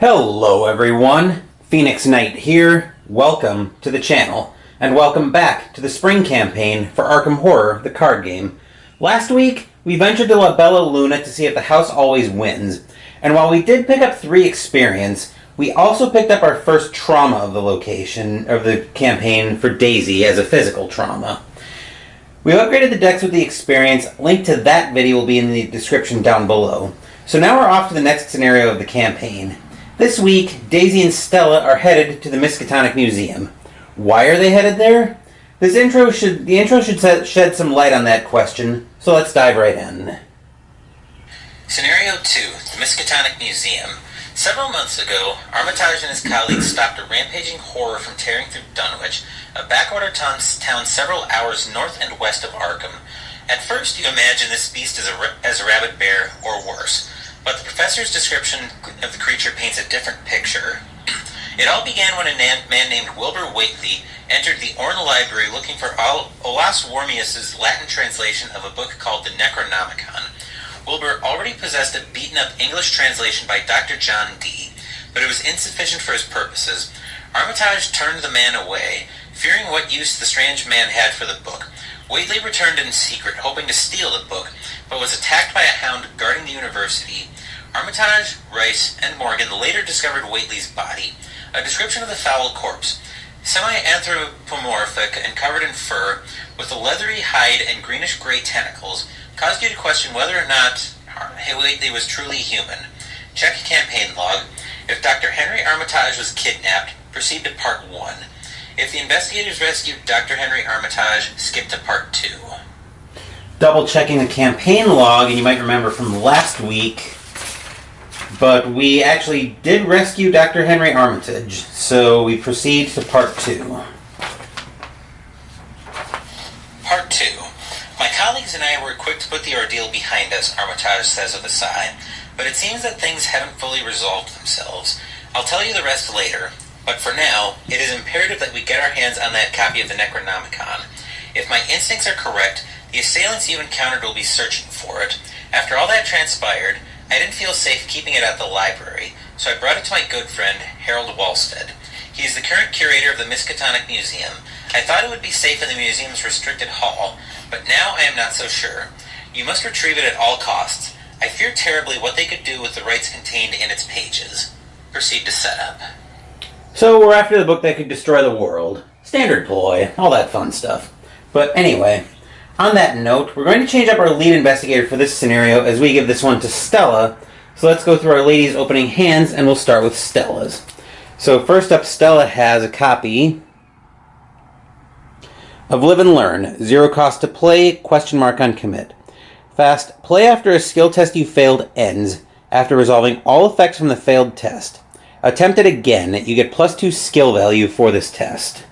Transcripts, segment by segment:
Hello everyone, Phoenix Knight here. Welcome to the channel, and welcome back to the spring campaign for Arkham Horror, the card game. Last week, we ventured to La Bella Luna to see if the house always wins, and while we did pick up 3 experience, we also picked up our first trauma of the location, of the campaign for Daisy as a physical trauma. We've upgraded the decks with the experience. Link to that video will be in the description down below. So now we're off to the next scenario of the campaign. This week, Daisy and Stella are headed to the Miskatonic Museum. Why are they headed there? The intro should shed some light on that question, so let's dive right in. Scenario 2, the Miskatonic Museum. Several months ago, Armitage and his colleagues stopped a rampaging horror from tearing through Dunwich, a backwater town several hours north and west of Arkham. At first, you imagine this beast as a rabid bear, or worse. But the professor's description of the creature paints a different picture. It all began when a man named Wilbur Whately entered the Orne Library looking for Olaus Wormius's Latin translation of a book called the Necronomicon. Wilbur already possessed a beaten-up English translation by Dr. John Dee, but it was insufficient for his purposes. Armitage turned the man away, fearing what use the strange man had for the book. Whately returned in secret, hoping to steal the book, but was attacked by a hound guarding the university. Armitage, Rice, and Morgan later discovered Whately's body, a description of the foul corpse, semi-anthropomorphic and covered in fur, with a leathery hide and greenish-gray tentacles, caused you to question whether or not Whately was truly human. Check campaign log. If Dr. Henry Armitage was kidnapped, proceed to Part 1. If the investigators rescued Dr. Henry Armitage, skip to Part 2. Double checking the campaign log, and you might remember from last week, but we actually did rescue Dr. Henry Armitage, so we proceed to Part 2. Part 2. My colleagues and I were quick to put the ordeal behind us, Armitage says with a sigh, but it seems that things haven't fully resolved themselves. I'll tell you the rest later, but for now, it is imperative that we get our hands on that copy of the Necronomicon. If my instincts are correct, the assailants you encountered will be searching for it. After all that transpired, I didn't feel safe keeping it at the library, so I brought it to my good friend, Harold Walstead. He is the current curator of the Miskatonic Museum. I thought it would be safe in the museum's restricted hall, but now I am not so sure. You must retrieve it at all costs. I fear terribly what they could do with the rights contained in its pages. Proceed to setup. So we're after the book that could destroy the world. Standard ploy, all that fun stuff. But anyway, on that note, we're going to change up our lead investigator for this scenario as we give this one to Stella. So let's go through our ladies' opening hands, and we'll start with Stella's. So first up, Stella has a copy of Live and Learn. 0 cost to play, ? on commit. Fast, play after a skill test you failed ends, after resolving all effects from the failed test. Attempt it again. You get +2 skill value for this test.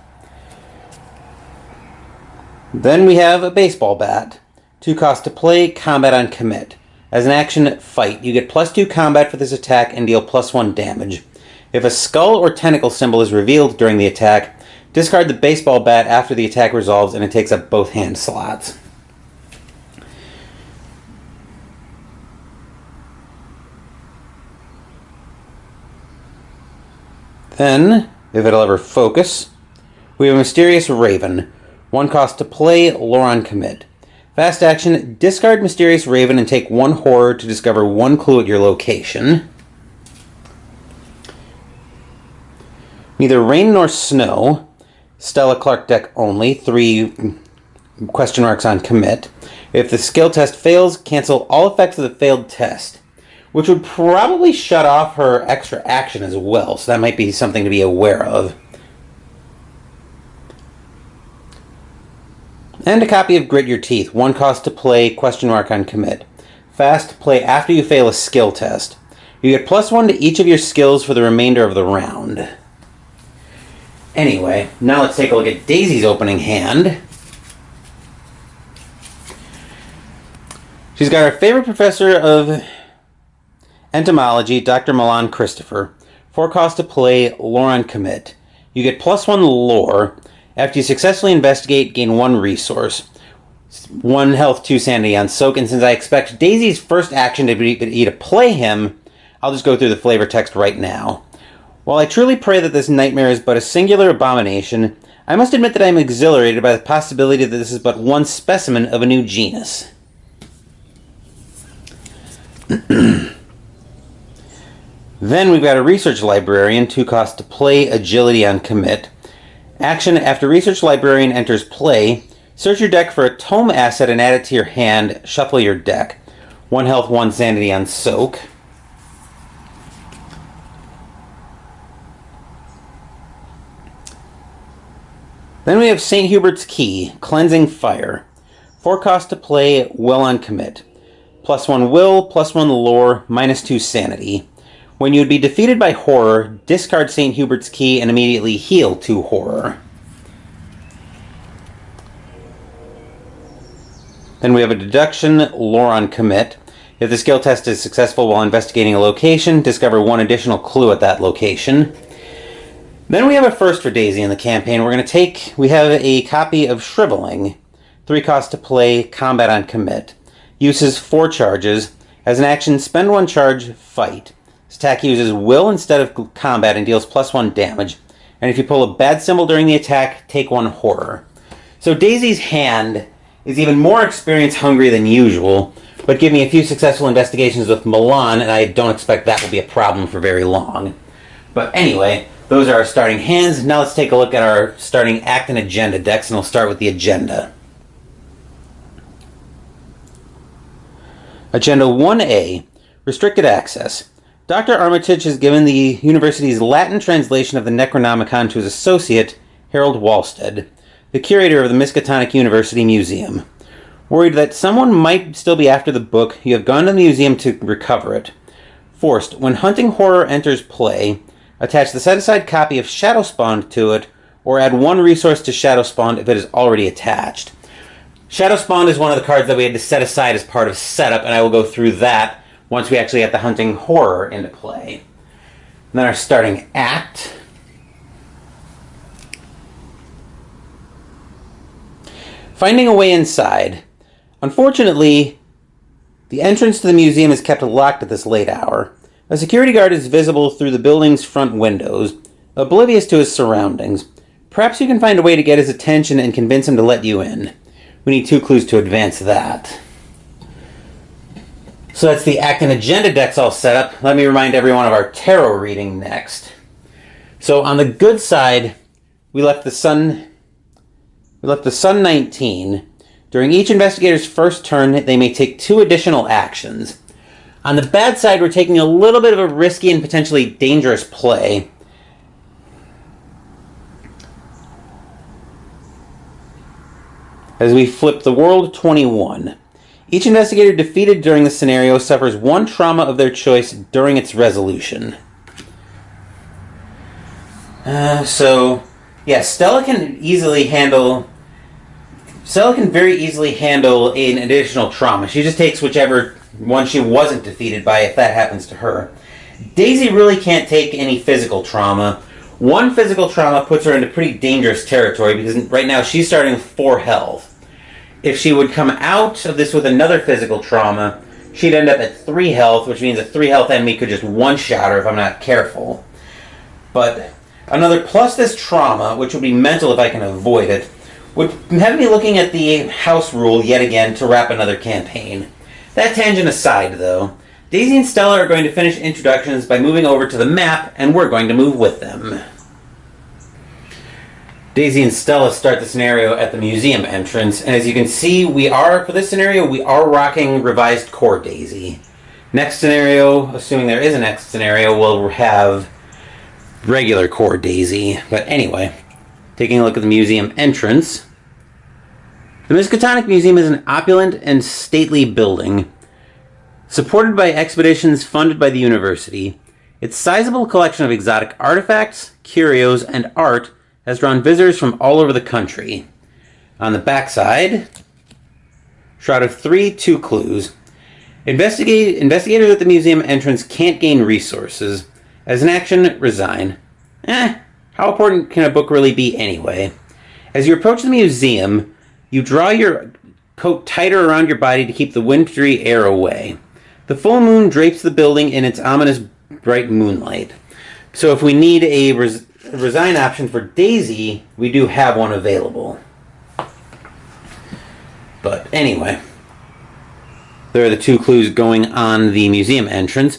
Then we have a baseball bat. 2 cost to play, combat on commit. As an action, fight. You get +2 combat for this attack and deal +1 damage. If a skull or tentacle symbol is revealed during the attack, discard the baseball bat after the attack resolves and it takes up both hand slots. Then, if it'll ever focus, we have a Mysterious Raven. 1 cost to play, lore on commit. Fast action, discard Mysterious Raven and take 1 horror to discover 1 clue at your location. Neither rain nor snow. Stella Clark deck only. 3 ? on commit. If the skill test fails, cancel all effects of the failed test, which would probably shut off her extra action as well, so that might be something to be aware of. And a copy of Grit Your Teeth. 1 cost to play, ? on commit. Fast, play after you fail a skill test. You get +1 to each of your skills for the remainder of the round. Anyway, now let's take a look at Daisy's opening hand. She's got our favorite professor of entomology, Dr. Milan Christopher. 4 cost to play, lore on commit. You get +1 lore. After you successfully investigate, gain 1 resource. 1 health, 2 sanity on soak, and since I expect Daisy's first action to be to play him, I'll just go through the flavor text right now. While I truly pray that this nightmare is but a singular abomination, I must admit that I am exhilarated by the possibility that this is but one specimen of a new genus. Then we've got a research librarian, 2 cost to play, agility on commit. Action: after research librarian enters play, search your deck for a tome asset and add it to your hand. Shuffle your deck. 1 health, 1 sanity on soak. Then we have St. Hubert's Key, Cleansing Fire. 4 cost to play, will on commit. +1 will, +1 lore, -2 sanity. When you would be defeated by horror, discard St. Hubert's Key and immediately heal 2 horror. Then we have a deduction, lore on commit. If the skill test is successful while investigating a location, discover 1 additional clue at that location. Then we have a first for Daisy in the campaign. We have a copy of Shriveling. 3 cost to play, combat on commit. Uses 4 charges. As an action, spend 1 charge, fight. This attack uses will instead of combat and deals +1 damage. And if you pull a bad symbol during the attack, take 1 horror. So Daisy's hand is even more experience hungry than usual, but give me a few successful investigations with Milan, and I don't expect that will be a problem for very long. But anyway, those are our starting hands. Now let's take a look at our starting act and agenda decks, and we'll start with the agenda. Agenda 1A, Restricted Access. Dr. Armitage has given the university's Latin translation of the Necronomicon to his associate, Harold Walstead, the curator of the Miskatonic University Museum. Worried that someone might still be after the book, you have gone to the museum to recover it. Forced, when Hunting Horror enters play, attach the set-aside copy of Shadowspawn to it, or add 1 resource to Shadowspawn if it is already attached. Shadowspawn is one of the cards that we had to set aside as part of setup, and I will go through that once we actually get the Hunting Horror into play. And then our starting act. Finding a way inside. Unfortunately, the entrance to the museum is kept locked at this late hour. A security guard is visible through the building's front windows, oblivious to his surroundings. Perhaps you can find a way to get his attention and convince him to let you in. We need 2 clues to advance that. So that's the act and agenda decks all set up. Let me remind everyone of our tarot reading next. So on the good side, we left the Sun 19. During each investigator's first turn, they may take 2 additional actions. On the bad side, we're taking a little bit of a risky and potentially dangerous play. As we flip the world 21. Each investigator defeated during the scenario suffers 1 trauma of their choice during its resolution. Stella can very easily handle an additional trauma. She just takes whichever one she wasn't defeated by if that happens to her. Daisy really can't take any physical trauma. 1 physical trauma puts her into pretty dangerous territory because right now she's starting with 4 health. If she would come out of this with another physical trauma, she'd end up at 3 health, which means a 3 health enemy could just one-shot her if I'm not careful. But another plus this trauma, which would be mental if I can avoid it, would have me looking at the house rule yet again to wrap another campaign. That tangent aside, though, Daisy and Stella are going to finish introductions by moving over to the map, and we're going to move with them. Daisy and Stella start the scenario at the museum entrance, and as you can see, for this scenario, we are rocking revised core Daisy. Next scenario, assuming there is a next scenario, we'll have regular core Daisy. But anyway, taking a look at the museum entrance. The Miskatonic Museum is an opulent and stately building. Supported by expeditions funded by the university, its sizable collection of exotic artifacts, curios, and art has drawn visitors from all over the country. On the backside, shroud of 3, 2 clues. Investigators at the museum entrance can't gain resources. As an action, resign. How important can a book really be anyway? As you approach the museum, you draw your coat tighter around your body to keep the wintry air away. The full moon drapes the building in its ominous bright moonlight. So if we need a resign option for Daisy, we do have one available. But anyway, there are the two clues going on the museum entrance.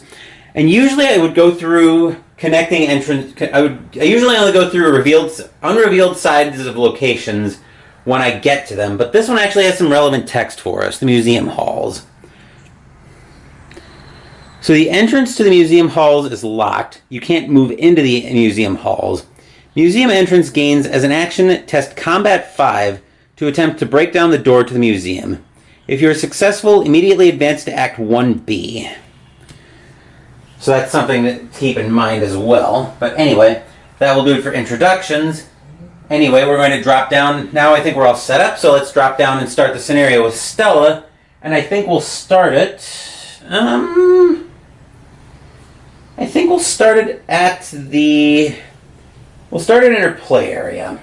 And usually I would go through connecting entrance. I usually only go through unrevealed sides of locations when I get to them. But this one actually has some relevant text for us, the museum halls. So the entrance to the museum halls is locked. You can't move into the museum halls. Museum entrance gains as an action test Combat 5 to attempt to break down the door to the museum. If you are successful, immediately advance to Act 1B. So that's something to keep in mind as well. But anyway, that will do it for introductions. Anyway, we're going to drop down. Now I think we're all set up, so let's drop down and start the scenario with Stella. And I think we'll start it... I think we'll start it at the... We'll start it in her play area.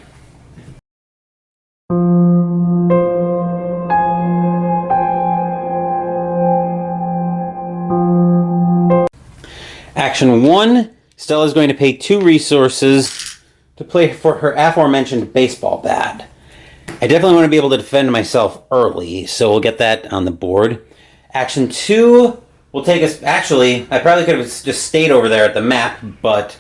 Action 1. Stella's going to pay 2 resources to play for her aforementioned baseball bat. I definitely want to be able to defend myself early, so we'll get that on the board. Action 2 will take us... Actually, I probably could have just stayed over there at the map, but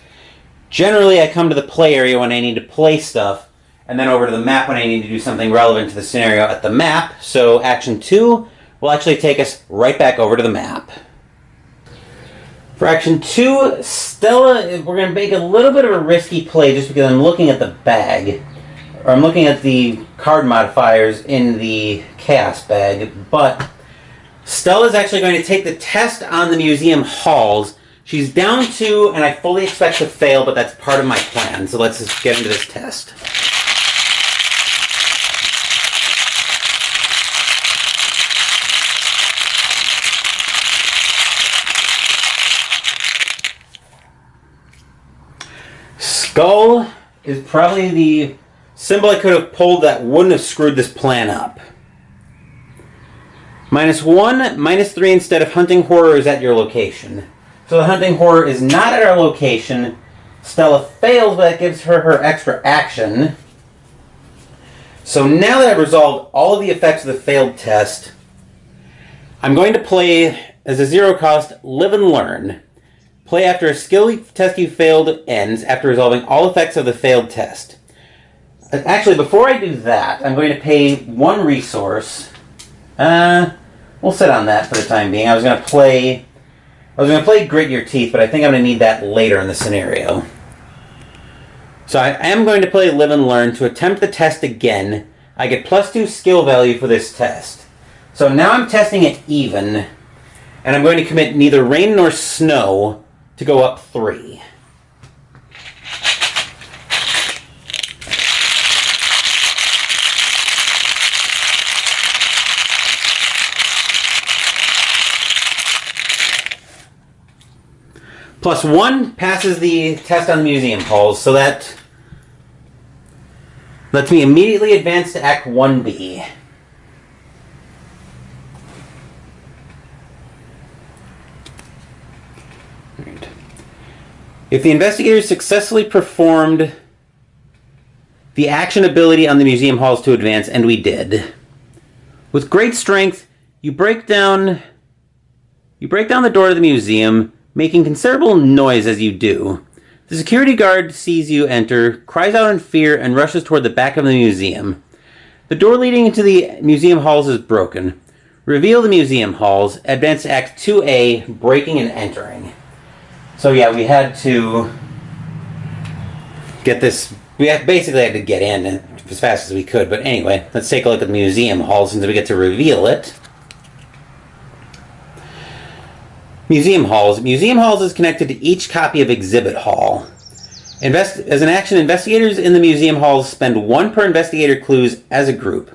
generally I come to the play area when I need to play stuff, and then over to the map when I need to do something relevant to the scenario at the map. So Action 2 will actually take us right back over to the map. For Action 2, Stella, we're going to make a little bit of a risky play just because I'm looking at the bag. Or I'm looking at the card modifiers in the Chaos bag, but Stella's actually going to take the test on the museum halls. She's down 2, and I fully expect to fail, but that's part of my plan. So let's just get into this test. Skull is probably the symbol I could have pulled that wouldn't have screwed this plan up. -1, -3 instead of hunting horror is at your location. So the hunting horror is not at our location. Stella fails, but that gives her her extra action. So now that I've resolved all of the effects of the failed test, I'm going to play as a 0 cost Live and Learn. Play after a skill test you failed ends after resolving all effects of the failed test. Actually, before I do that, I'm going to pay 1 resource. We'll sit on that for the time being. I was going to play Grit Your Teeth, but I think I'm going to need that later in the scenario. So I am going to play Live and Learn to attempt the test again. I get +2 skill value for this test. So now I'm testing it even, and I'm going to commit neither rain nor snow to go up 3. +1 passes the test on the museum halls, so that lets me immediately advance to Act 1B. Right. If the investigators successfully performed the action ability on the museum halls to advance, and we did, with great strength, you break down the door to the museum, making considerable noise as you do. The security guard sees you enter, cries out in fear, and rushes toward the back of the museum. The door leading into the museum halls is broken. Reveal the museum halls. Advance to Act 2A, breaking and entering. So yeah, we had to get this... basically had to get in as fast as we could. But anyway, let's take a look at the museum halls since we get to reveal it. Museum halls. Museum halls is connected to each copy of Exhibit Hall. As an action, investigators in the museum halls spend 1 per investigator clues as a group.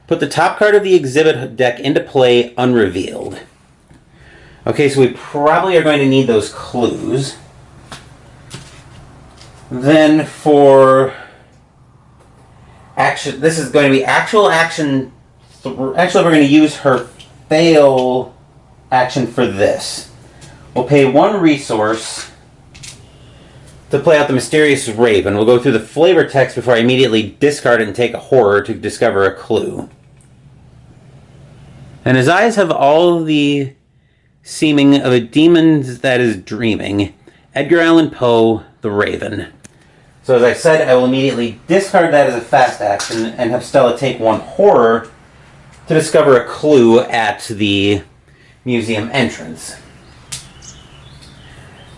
Put the top card of the exhibit deck into play unrevealed. Okay, so we probably are going to need those clues. Then for action, this is going to be actual action. Actually, we're going to use her fail action for this. We'll pay 1 resource to play out the mysterious raven. We'll go through the flavor text before I immediately discard it and take a horror to discover a clue. And his eyes have all the seeming of a demon that is dreaming. Edgar Allan Poe, The Raven. So as I said, I will immediately discard that as a fast action and have Stella take 1 horror to discover a clue at the museum entrance.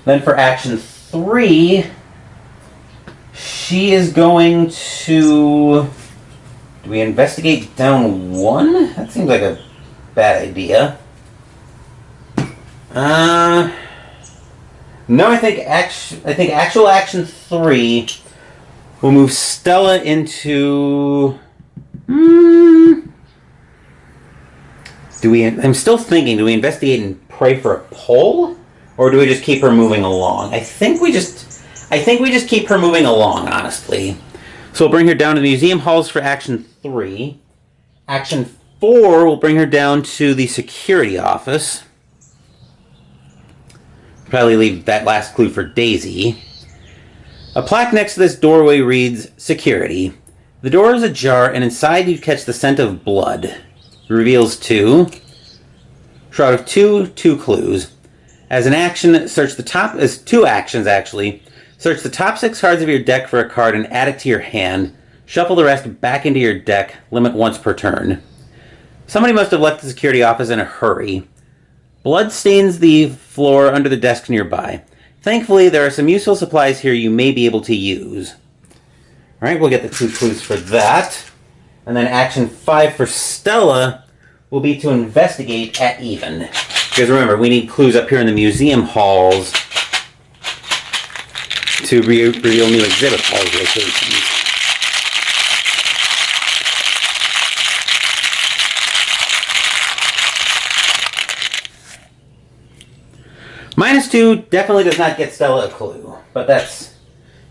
Then for action 3, she is going to... Do we investigate down 1? That seems like a bad idea. No, I think actual action 3 will move Stella into... I'm still thinking, do we investigate and pray for a pull? Or do we just keep her moving along? I think we just keep her moving along, honestly. So we'll bring her down to the museum halls for action 3. Action 4 will bring her down to the security office. Probably leave that last clue for Daisy. A plaque next to this doorway reads, Security. The door is ajar, and inside you catch the scent of blood. Reveals 2. Shroud of 2 clues. As an action, search the top... As 2 actions, actually. Search the top 6 cards of your deck for a card and add it to your hand. Shuffle the rest back into your deck. Limit once per turn. Somebody must have left the security office in a hurry. Blood stains the floor under the desk nearby. Thankfully, there are some useful supplies here you may be able to use. Alright, we'll get the 2 clues for that. And then action 5 for Stella will be to investigate at even. Because remember, we need clues up here in the museum halls to reveal new exhibit halls locations. -2 definitely does not get Stella a clue, but that's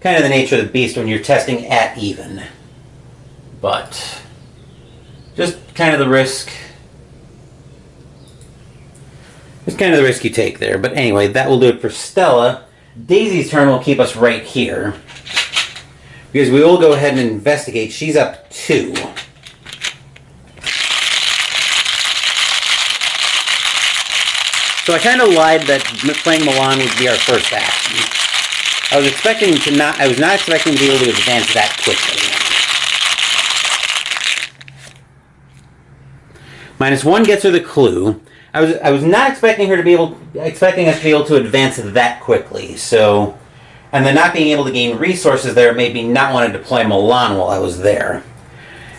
kind of the nature of the beast when you're testing at even. But just kind of the risk. Just kind of the risk you take there. But anyway, that will do it for Stella. Daisy's turn will keep us right here, because we will go ahead and investigate. She's up 2. So I kind of lied that playing Milan would be our first action. I was not expecting to be able to advance that quickly. -1 gets her the clue. I was not expecting us to be able to advance that quickly. So, and then not being able to gain resources there made me not want to deploy Milan while I was there.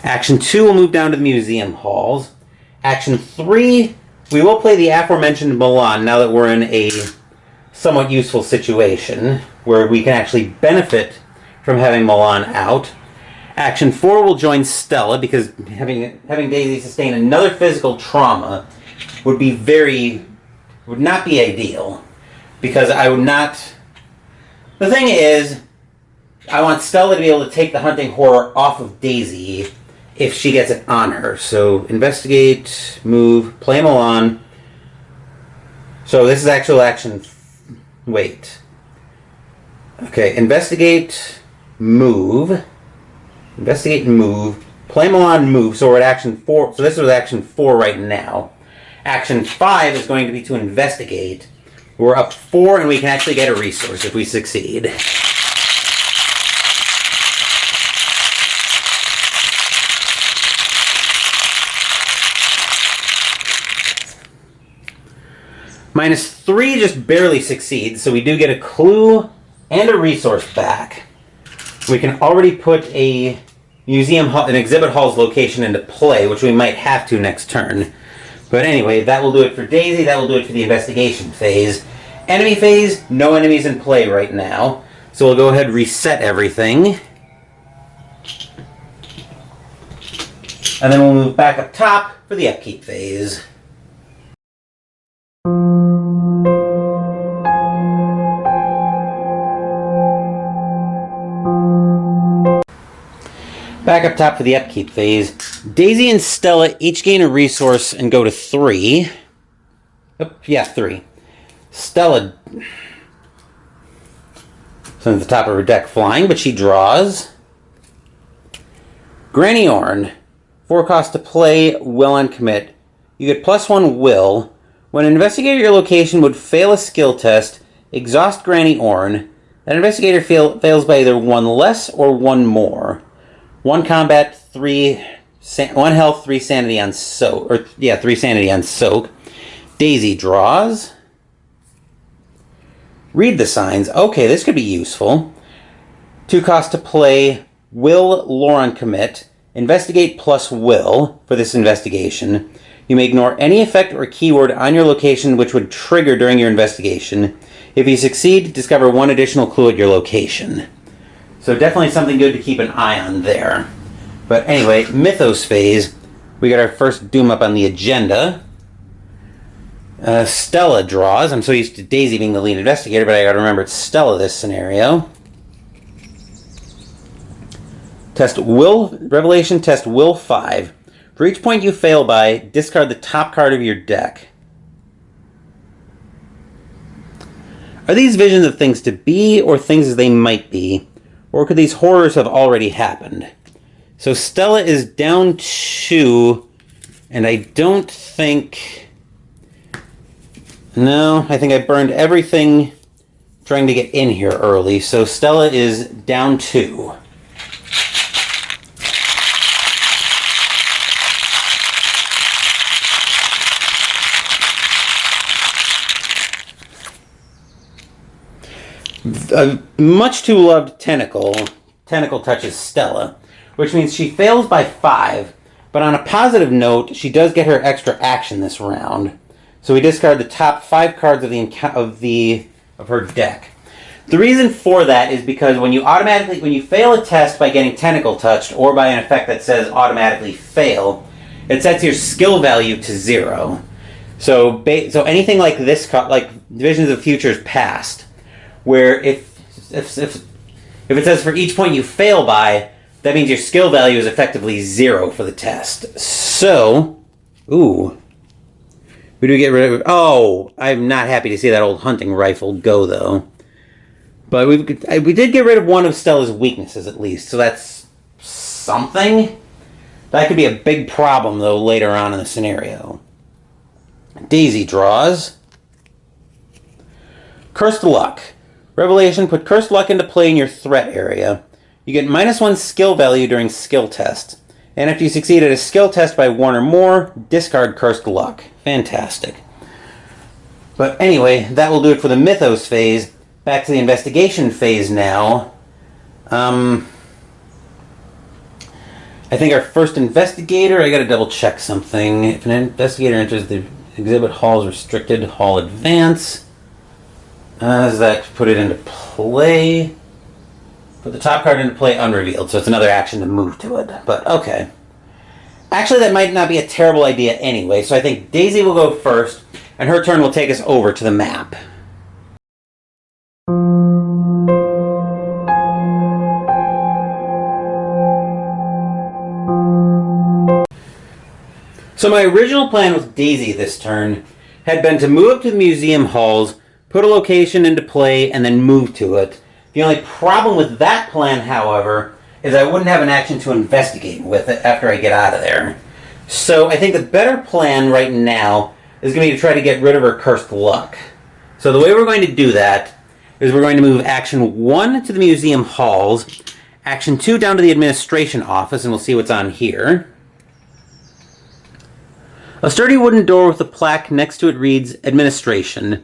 Action 2 will move down to the museum halls. Action 3, we will play the aforementioned Milan now that we're in a somewhat useful situation where we can actually benefit from having Milan out. Action 4 will join Stella because having Daisy sustain another physical trauma would not be ideal, because I would not... The thing is, I want Stella to be able to take the hunting horror off of Daisy if she gets it on her. So investigate, move, play Milan. So this is actual action. Wait. Okay, investigate, move. Investigate and move. Play Milan, move. So we're at action 4. So this is action 4 right now. Action 5 is going to be to investigate. We're up 4 and we can actually get a resource if we succeed. -3 just barely succeeds, so we do get a clue and a resource back. We can already put an exhibit hall's location into play, which we might have to next turn. But anyway, that will do it for Daisy. That will do it for the investigation phase. Enemy phase, no enemies in play right now. So we'll go ahead and reset everything. And then we'll move back up top for the Upkeep phase. Back up top for the Upkeep phase. Daisy and Stella each gain a resource and go to 3. Oh, yeah, 3. Stella sends the top of her deck flying, but she draws. Granny Orn. 4 cost to play, will on commit. You get +1 will. When an investigator at your location would fail a skill test, exhaust Granny Orn. That investigator fails by either 1 less or 1 more. 1 combat, 1 health, 3 sanity on soak. 3 sanity on soak. Daisy draws. Read the signs. Okay, this could be useful. 2 cost to play, will, lore on commit. Investigate plus will for this investigation. You may ignore any effect or keyword on your location which would trigger during your investigation. If you succeed, discover 1 additional clue at your location. So definitely something good to keep an eye on there. But anyway, Mythos Phase. We got our first Doom up on the agenda. Stella draws. I'm so used to Daisy being the lead investigator, but I gotta remember it's Stella this scenario. Revelation test will 5. For each point you fail by, discard the top card of your deck. Are these visions of things to be or things as they might be? Or could these horrors have already happened? So Stella is down 2, and I don't think... No, I think I burned everything trying to get in here early. So Stella is down 2. A much too loved Tentacle touches Stella, which means she fails by 5, but on a positive note, she does get her extra action this round. So we discard the top 5 cards of her deck. The reason for that is because when you fail a test by getting Tentacle touched or by an effect that says automatically fail, it sets your skill value to 0. So anything like this, like Visions of Futures Past, where if it says for each point you fail by, that means your skill value is effectively 0 for the test. So, who do we get rid of? Oh, I'm not happy to see that old hunting rifle go, though. But we did get rid of one of Stella's weaknesses, at least, so that's something. That could be a big problem, though, later on in the scenario. Daisy draws. Cursed Luck. Revelation, put Cursed Luck into play in your threat area. You get -1 skill value during skill tests. And if you succeed at a skill test by 1 or more, discard Cursed Luck. Fantastic. But anyway, that will do it for the Mythos Phase. Back to the Investigation Phase now. I think our first investigator, I gotta double check something. If an investigator enters the exhibit hall's restricted hall advance, does that put it into play? Put the top card into play unrevealed, so it's another action to move to it. But okay. Actually, that might not be a terrible idea anyway, so I think Daisy will go first, and her turn will take us over to the map. So my original plan with Daisy this turn had been to move up to the museum halls, put a location into play, and then move to it. The only problem with that plan, however, is I wouldn't have an action to investigate with it after I get out of there. So I think the better plan right now is going to be to try to get rid of her Cursed Luck. So the way we're going to do that is we're going to move Action 1 to the museum halls, Action 2 down to the administration office, and we'll see what's on here. A sturdy wooden door with a plaque next to it reads, Administration.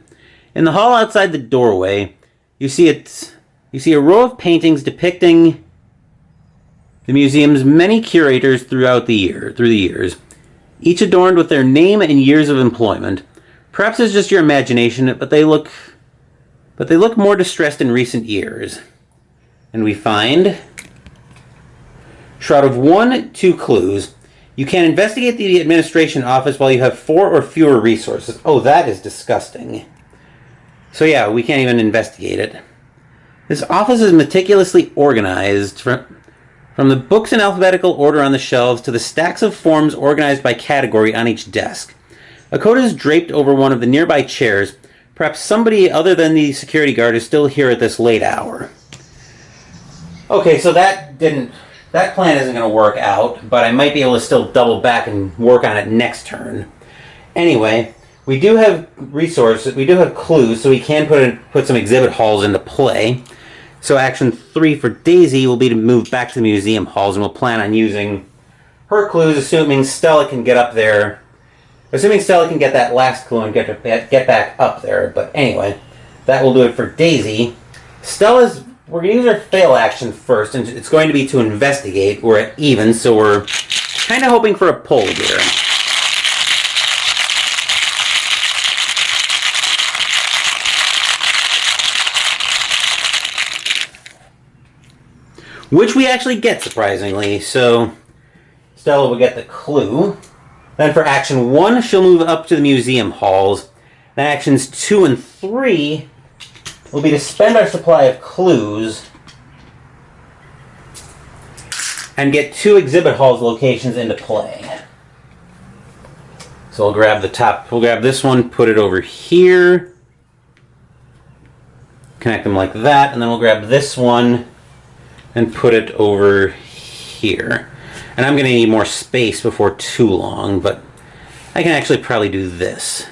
In the hall outside the doorway, you see a row of paintings depicting the museum's many curators through the years, each adorned with their name and years of employment. Perhaps it's just your imagination, but they look more distressed in recent years. And we find Shroud of 1, 2 clues. You can investigate the administration office while you have 4 or fewer resources. Oh, that is disgusting. So yeah, we can't even investigate it. This office is meticulously organized, from the books in alphabetical order on the shelves to the stacks of forms organized by category on each desk. A coat is draped over one of the nearby chairs. Perhaps somebody other than the security guard is still here at this late hour. Okay, so that plan isn't going to work out, but I might be able to still double back and work on it next turn. Anyway, we do have resources, we do have clues, so we can put some exhibit halls into play. So action 3 for Daisy will be to move back to the museum halls, and we'll plan on using her clues, assuming Stella can get up there. Assuming Stella can get that last clue and get back up there. But anyway, that will do it for Daisy. We're going to use our fail action first, and it's going to be to investigate. We're at even, so we're kind of hoping for a pull here. Which we actually get, surprisingly. So Stella will get the clue. Then for action 1, she'll move up to the museum halls. Then actions 2 and 3 will be to spend our supply of clues and get 2 exhibit halls locations into play. So we'll grab this one, put it over here, connect them like that, and then we'll grab this one and put it over here. And I'm going to need more space before too long, but I can actually probably do this.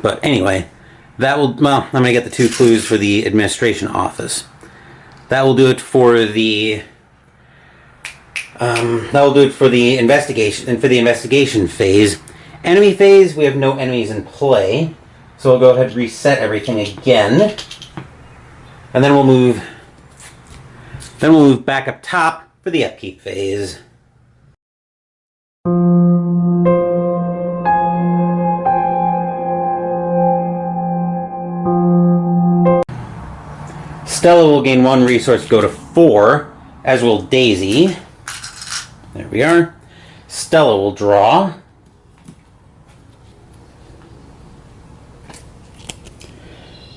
But anyway, I'm going to get the 2 clues for the administration office. That will do it for the investigation and for the investigation phase. Enemy phase, we have no enemies in play. So we'll go ahead and reset everything again. And then we'll move back up top for the upkeep phase. Stella will gain 1 resource, go to 4, as will Daisy. There we are. Stella will draw.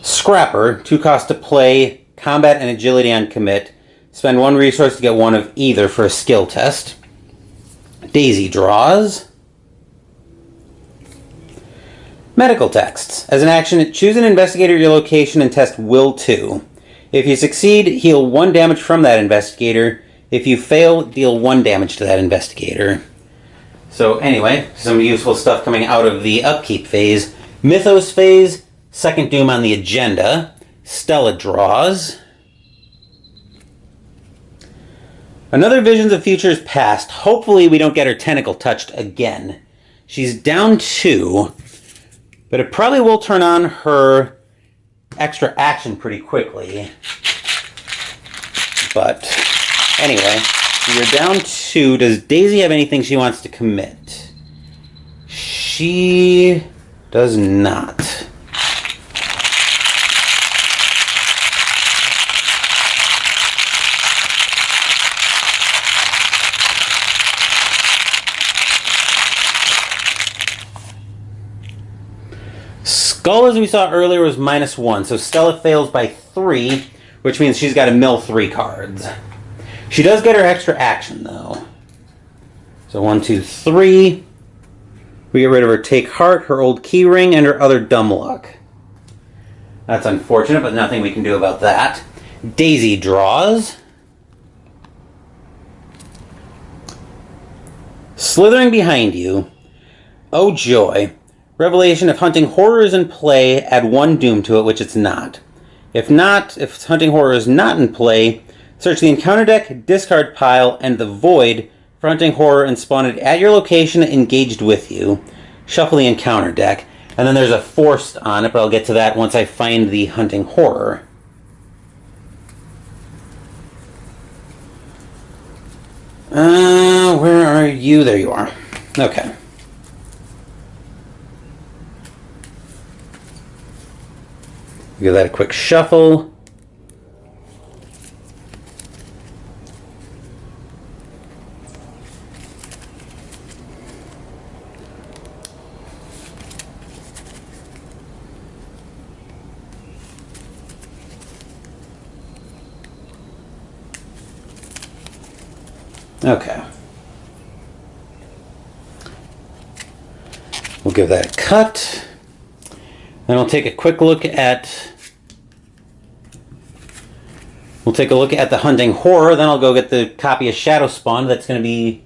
Scrapper, 2 cost to play, combat and agility on commit. Spend 1 resource to get 1 of either for a skill test. Daisy draws. Medical texts. As an action, choose an investigator at your location and test Will 2. If you succeed, heal 1 damage from that investigator. If you fail, deal 1 damage to that investigator. So anyway, some useful stuff coming out of the upkeep phase. Mythos phase, second doom on the agenda. Stella draws. Another Visions of Futures Past. Hopefully we don't get her tentacle touched again. She's down 2, but it probably will turn on her extra action pretty quickly. But anyway, you're down 2. Does Daisy have anything she wants to commit? She does not. Skull, as we saw earlier, was -1, so Stella fails by 3, which means she's got to mill 3 cards. She does get her extra action, though. So 1, 2, 3. We get rid of her Take Heart, her old key ring, and her other dumb luck. That's unfortunate, but nothing we can do about that. Daisy draws. Slithering behind you. Oh joy. Revelation, if hunting horror is in play, add 1 doom to it, which it's not. If hunting horror is not in play, search the encounter deck, discard pile, and the void for hunting horror and spawn it at your location engaged with you. Shuffle the encounter deck. And then there's a forced on it, but I'll get to that once I find the hunting horror. Where are you? There you are. Okay. Give that a quick shuffle. Okay. We'll give that a cut. Then we'll take a quick look at... We'll take a look at the Hunting Horror. Then I'll go get the copy of Shadowspawn that's going to be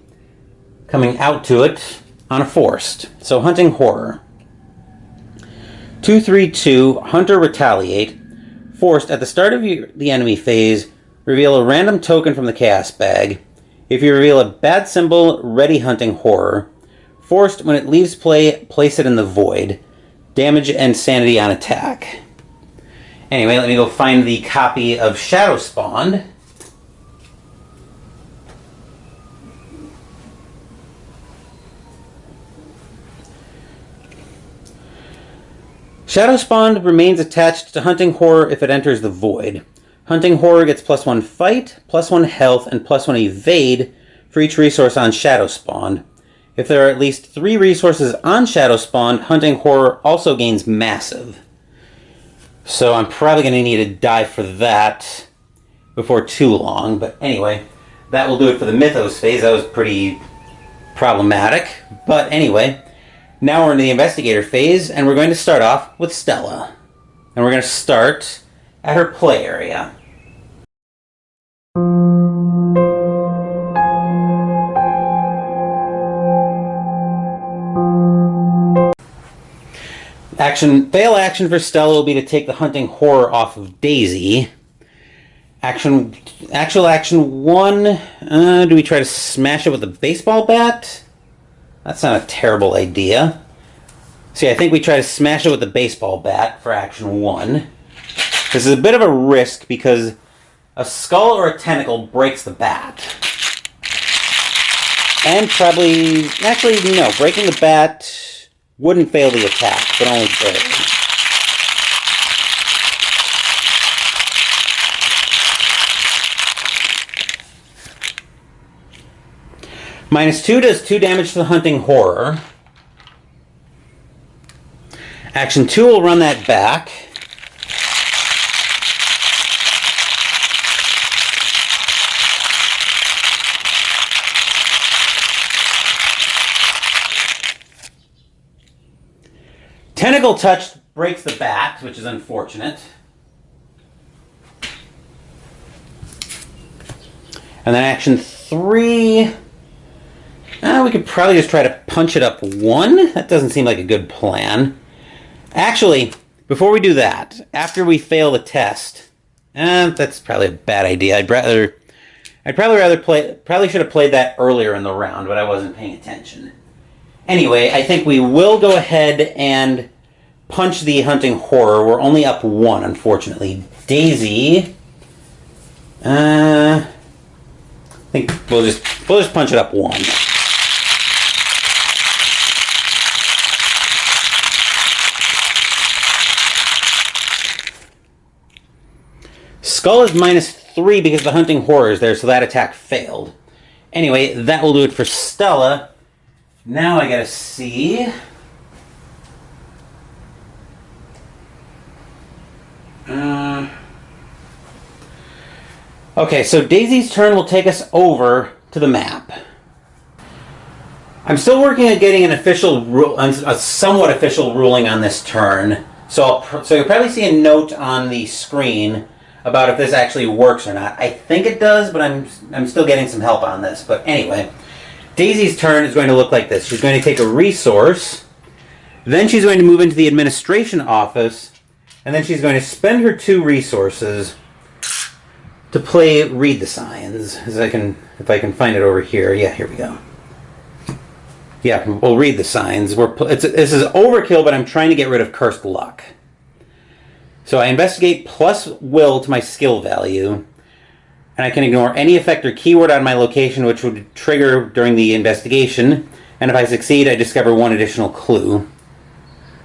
coming out to it on a Forced. So Hunting Horror. 2/3/2, Hunter Retaliate. Forced, at the start of the enemy phase, reveal a random token from the Chaos Bag. If you reveal a bad symbol, ready Hunting Horror. Forced, when it leaves play, place it in the void. Damage and sanity on attack. Anyway, let me go find the copy of Shadowspawn. Shadowspawn remains attached to Hunting Horror if it enters the void. Hunting Horror gets +1 fight, +1 health, and +1 evade for each resource on Shadowspawn. If there are at least 3 resources on Shadowspawn, Hunting Horror also gains massive. So I'm probably going to need to die for that before too long. But anyway, that will do it for the Mythos phase. That was pretty problematic. But anyway, now we're in the Investigator phase, and we're going to start off with Stella. And we're going to start at her play area. Fail action for Stella will be to take the Hunting Horror off of Daisy. Actual action 1, do we try to smash it with a baseball bat? That's not a terrible idea. See, I think we try to smash it with a baseball bat for action 1. This is a bit of a risk because a skull or a tentacle breaks the bat. And probably... Actually, no. Breaking the bat wouldn't fail the attack, but only barely. -2 does 2 damage to the Hunting Horror. Action 2 will run that back. Tentacle Touch breaks the bat, which is unfortunate. And then action 3... we could probably just try to punch it up 1. That doesn't seem like a good plan. Actually, before we do that, after we fail the test... that's probably a bad idea. I'd probably rather play... Probably should have played that earlier in the round, but I wasn't paying attention. Anyway, I think we will go ahead and punch the Hunting Horror. We're only up 1, unfortunately. Daisy... I think we'll just punch it up 1. Skull is -3 because the Hunting Horror is there, so that attack failed. Anyway, that will do it for Stella. Now I gotta see... Okay, so Daisy's turn will take us over to the map. I'm still working on getting a somewhat official ruling on this turn. So you'll probably see a note on the screen about if this actually works or not. I think it does, but I'm still getting some help on this. But anyway, Daisy's turn is going to look like this. She's going to take a resource, then she's going to move into the administration office, and then she's going to spend her 2 resources to play Read the Signs. If I can find it over here. Yeah, here we go. Yeah, we'll Read the Signs. This is overkill, but I'm trying to get rid of Cursed Luck. So I investigate plus will to my skill value, and I can ignore any effect or keyword on my location which would trigger during the investigation, and if I succeed, I discover 1 additional clue.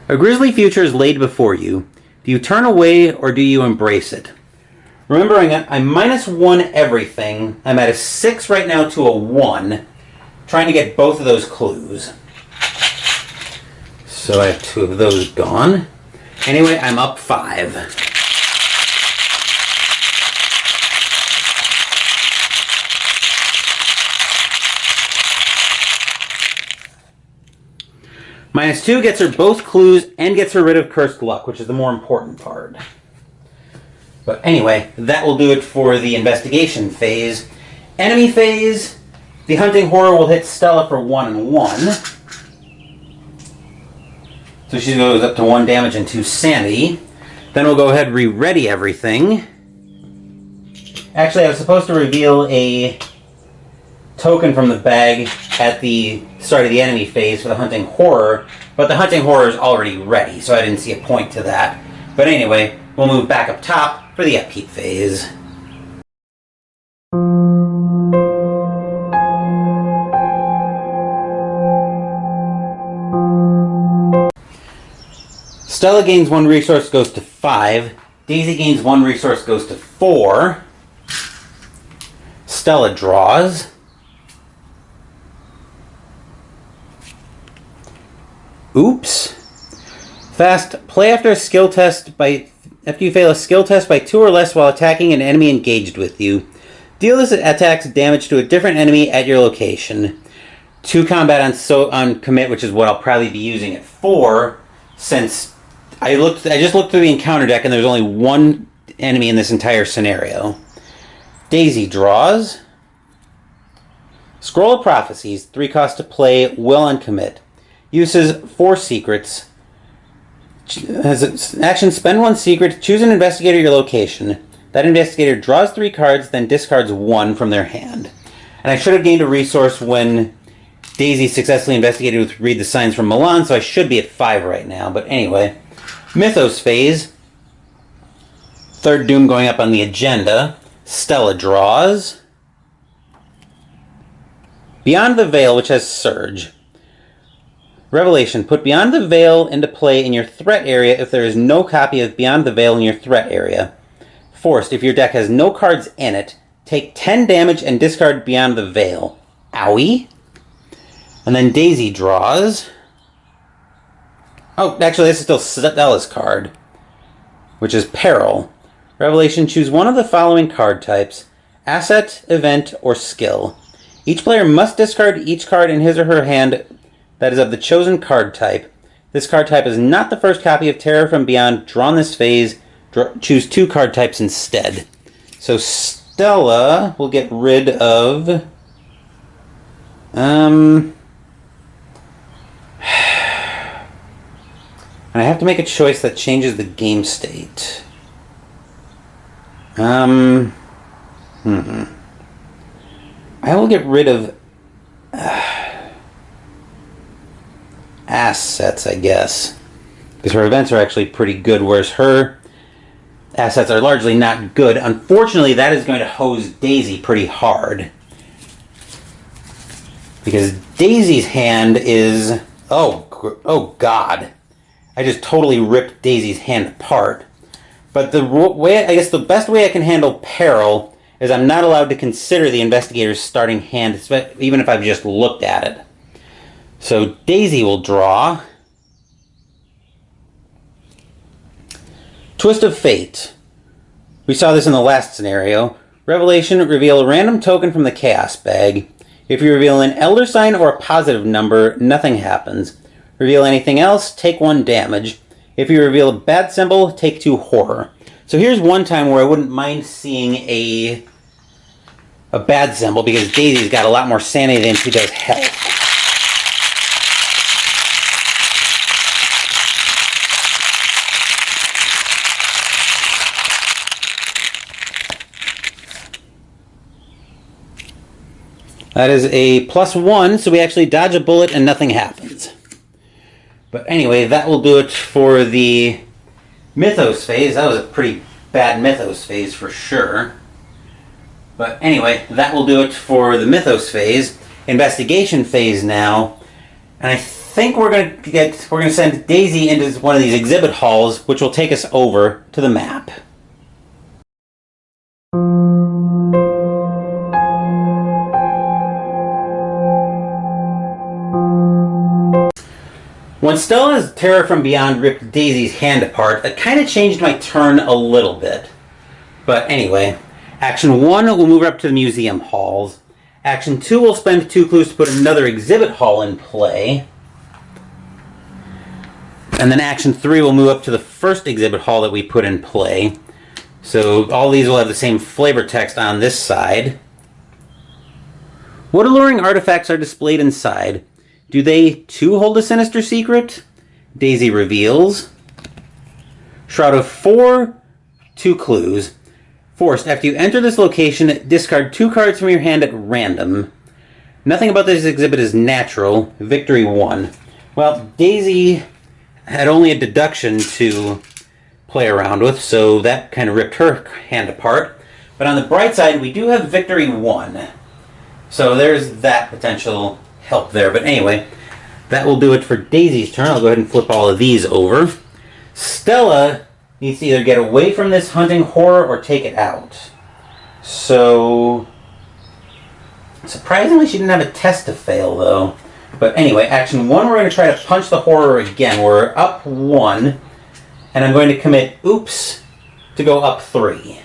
A grisly future is laid before you. Do you turn away or do you embrace it? Remembering I'm -1 everything, I'm at a 6 right now to a 1, trying to get both of those clues. So I have 2 of those gone. Anyway, I'm up 5. -2 gets her both clues and gets her rid of Cursed Luck, which is the more important part. But anyway, that will do it for the investigation phase. Enemy phase, the hunting horror will hit Stella for 1 and 1. So she goes up to 1 damage and 2 sanity. Then we'll go ahead and re-ready everything. Actually, I was supposed to reveal a token from the bag at the start of the enemy phase for the hunting horror, but the hunting horror is already ready, so I didn't see a point to that. But anyway, we'll move back up top for the upkeep phase. Stella gains 1 resource, goes to 5. Daisy gains 1 resource, goes to 4. Stella draws. Oops. Fast, play after a skill test after you fail a skill test by 2 or less while attacking an enemy engaged with you. Deal this attack's damage to a different enemy at your location. 2 combat on commit, which is what I'll probably be using at 4, since I just looked through the encounter deck and there's only 1 enemy in this entire scenario. Daisy draws. Scroll of Prophecies, 3 cost to play, will on commit. Uses 4 secrets. Has an action, spend 1 secret, choose an investigator at your location. That investigator draws 3 cards, then discards 1 from their hand. And I should have gained a resource when Daisy successfully investigated with Read the Signs from Milan, so I should be at 5 right now. But anyway, Mythos phase. 3rd Doom going up on the agenda. Stella draws. Beyond the Veil, which has Surge. Revelation. Put Beyond the Veil into play in your threat area if there is no copy of Beyond the Veil in your threat area. Forced. If your deck has no cards in it, take 10 damage and discard Beyond the Veil. Owie. And then Daisy draws. Oh, actually, this is still Stella's card, which is Peril. Revelation. Choose one of the following card types: Asset, Event, or Skill. Each player must discard each card in his or her hand that is of the chosen card type. This card type is not the first copy of Terror from Beyond drawn this phase. Choose 2 card types instead. So Stella will get rid of... And I have to make a choice that changes the game state. I will get rid of... assets, I guess. Because her events are actually pretty good, whereas her assets are largely not good. Unfortunately, that is going to hose Daisy pretty hard. Because Daisy's hand is... Oh God. I just totally ripped Daisy's hand apart. But the best way I can handle Peril is I'm not allowed to consider the Investigator's starting hand, even if I've just looked at it. So Daisy will draw. Twist of Fate. We saw this in the last scenario. Revelation, reveal a random token from the Chaos bag. If you reveal an Elder Sign or a positive number, nothing happens. Reveal anything else, take 1 damage. If you reveal a bad symbol, take 2 horror. So here's one time where I wouldn't mind seeing a bad symbol, because Daisy's got a lot more sanity than she does health. That is a +1, so we actually dodge a bullet and nothing happens. But anyway, that will do it for the Mythos phase. That was a pretty bad Mythos phase for sure. But anyway, that will do it for the Mythos phase. Investigation phase now. And I think we're gonna send Daisy into one of these exhibit halls, which will take us over to the map. When Stella's Terror from Beyond ripped Daisy's hand apart, it kind of changed my turn a little bit. But anyway, Action 1 will move her up to the museum halls. Action 2 will spend 2 clues to put another exhibit hall in play. And then action 3 will move up to the first exhibit hall that we put in play. So all these will have the same flavor text on this side. What alluring artifacts are displayed inside? Do they too hold a sinister secret? Daisy reveals. Shroud of 4, 2 clues. Forced, after you enter this location, discard 2 cards from your hand at random. Nothing about this exhibit is natural. Victory 1. Well, Daisy had only a deduction to play around with, so that kind of ripped her hand apart. But on the bright side, we do have Victory 1. So there's that potential help there. But anyway, that will do it for Daisy's turn. I'll go ahead and flip all of these over. Stella needs to either get away from this hunting horror or take it out. So surprisingly, she didn't have a test to fail, though. But anyway, action 1, we're going to try to punch the horror again. We're up 1, and I'm going to commit oops to go up 3.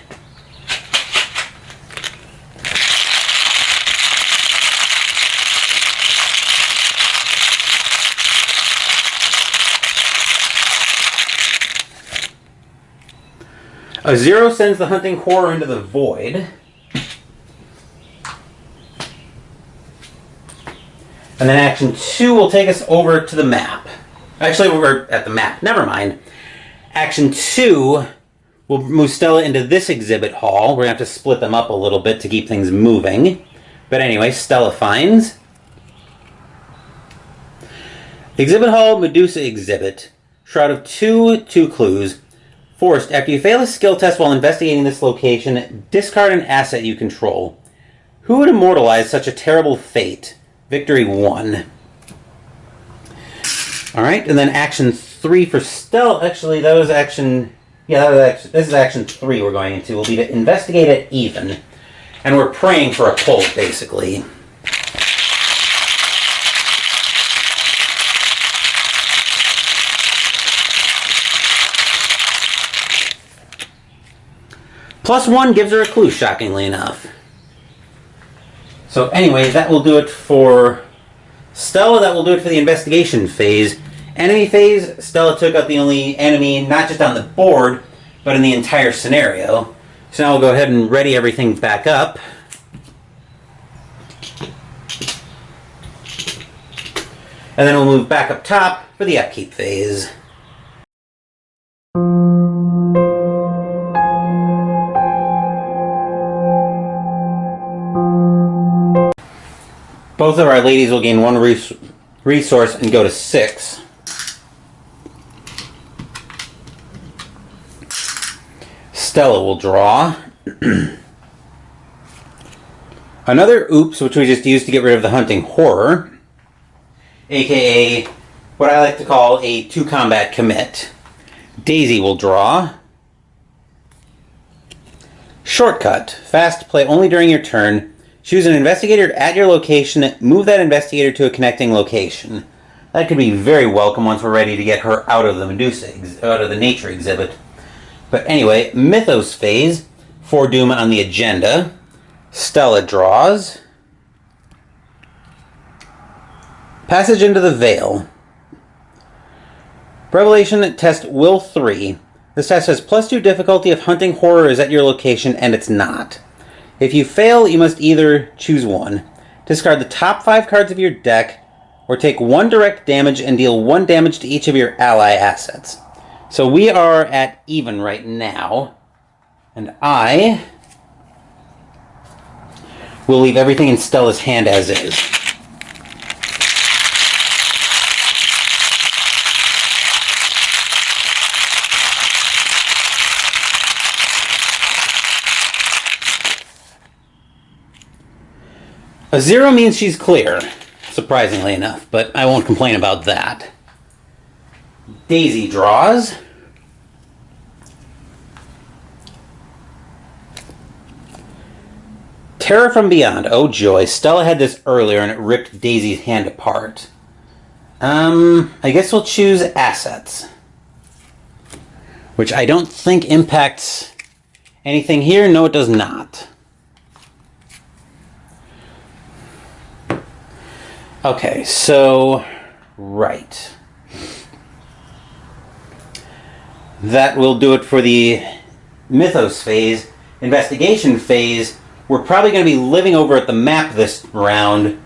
A 0 sends the hunting horror into the void. And then action 2 will take us over to the map. Actually, we're at the map. Never mind. Action 2 will move Stella into this exhibit hall. We're going to have to split them up a little bit to keep things moving. But anyway, Stella finds. Exhibit hall, Medusa exhibit. Shroud of 2, 2 clues. Forced, after you fail a skill test while investigating this location, discard an asset you control. Who would immortalize such a terrible fate? Victory 1. Alright, and then action 3 for Stella. Actually, that was action... Yeah, this is action 3 we're going into. We'll be to investigate at even. And we're praying for a pull, basically. +1 gives her a clue, shockingly enough. So anyway, that will do it for Stella. That will do it for the investigation phase. Enemy phase, Stella took out the only enemy, not just on the board, but in the entire scenario. So now we'll go ahead and ready everything back up. And then we'll move back up top for the upkeep phase. Both of our ladies will gain 1 resource and go to 6. Stella will draw. Another oops, which we just used to get rid of the hunting horror. AKA what I like to call a 2 combat commit. Daisy will draw. Shortcut. Fast play only during your turn. Choose an investigator at your location. Move that investigator to a connecting location. That could be very welcome once we're ready to get her out of the out of the nature exhibit. But anyway, Mythos phase. Foredoom on the agenda. Stella draws. Passage into the Veil. Revelation test Will 3. This test has +2 difficulty if hunting horror is at your location and it's not. If you fail, you must either choose one. Discard the top 5 cards of your deck, or take 1 direct damage and deal 1 damage to each of your ally assets. So we are at even right now, and I will leave everything in Stella's hand as is. A 0 means she's clear, surprisingly enough, but I won't complain about that. Daisy draws. Terror from Beyond. Oh joy, Stella had this earlier and it ripped Daisy's hand apart. I guess we'll choose assets. Which I don't think impacts anything here. No, it does not. Okay, so, right. that will do it for the Mythos phase. Investigation phase, we're probably going to be living over at the map this round.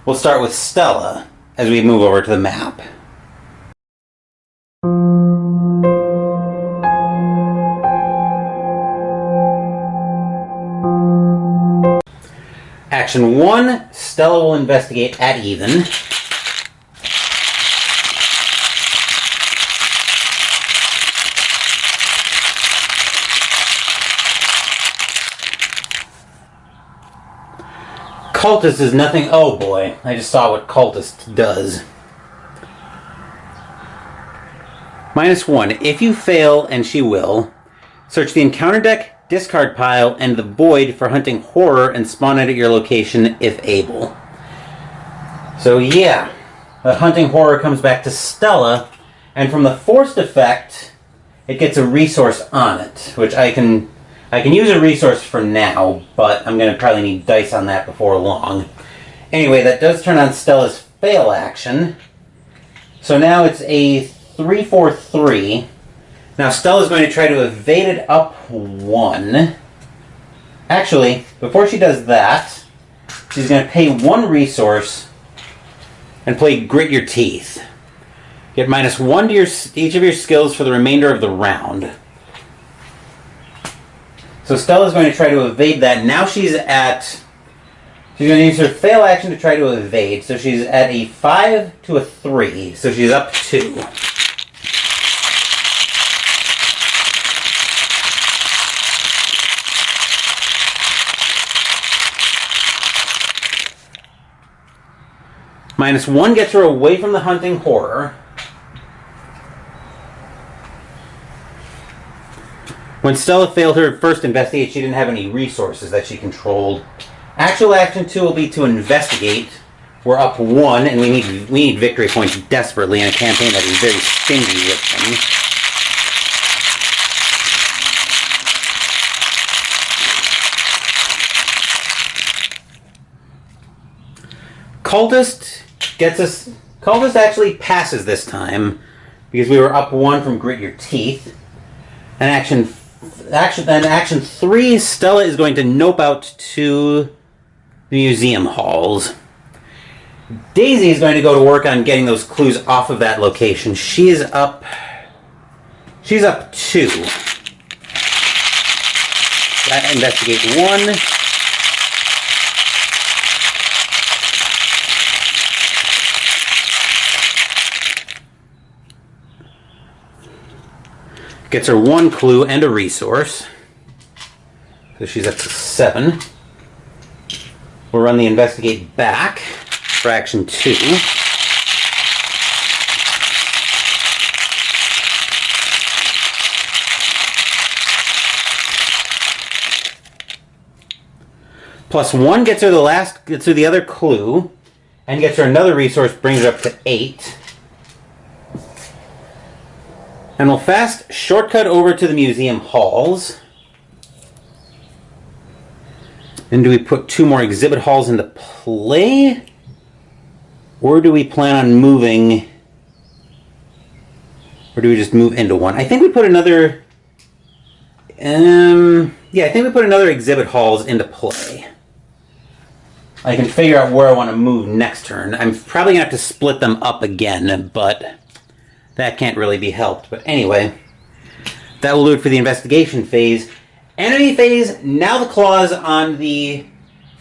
We'll start with Stella as we move over to the map. Action 1, Stella will investigate at even. Cultist is nothing. Oh boy, I just saw what Cultist does. -1. If you fail, and she will, search the encounter deck, discard pile, and the void for hunting horror and spawn it at your location if able. So yeah, the hunting horror comes back to Stella, and from the forced effect, it gets a resource on it, which I can use a resource for now, but I'm going to probably need dice on that before long. Anyway, that does turn on Stella's fail action. So now it's a 3-4-3. Now Stella's going to try to evade it up 1. Actually, before she does that, she's going to pay 1 resource and play Grit Your Teeth. Get -1 to each of your skills for the remainder of the round. So Stella's going to try to evade that. Now she's going to use her fail action to try to evade. So she's at a 5 to a 3. So she's up 2. -1 gets her away from the hunting horror. When Stella failed her first investigate, she didn't have any resources that she controlled. Actual action 2 will be to investigate. We're up 1, and we need victory points desperately in a campaign that is very stingy with them. Cultist actually passes this time because we were up 1 from Grit Your Teeth. And action 3, Stella is going to nope out to the museum halls. Daisy is going to go to work on getting those clues off of that location. She's up 2. Investigate 1. Gets her 1 clue and a resource. So she's up to 7. We'll run the investigate back for action 2. +1 gets her the other clue, and gets her another resource, brings her up to 8. And we'll fast shortcut over to the museum halls. And do we put 2 more exhibit halls into play? Or do we plan on moving? Or do we just move into 1? I think we put another... yeah, I think we put another exhibit halls into play. I can figure out where I want to move next turn. I'm probably going to have to split them up again, but that can't really be helped. But anyway, that will do it for the investigation phase. Enemy phase, now the clause on the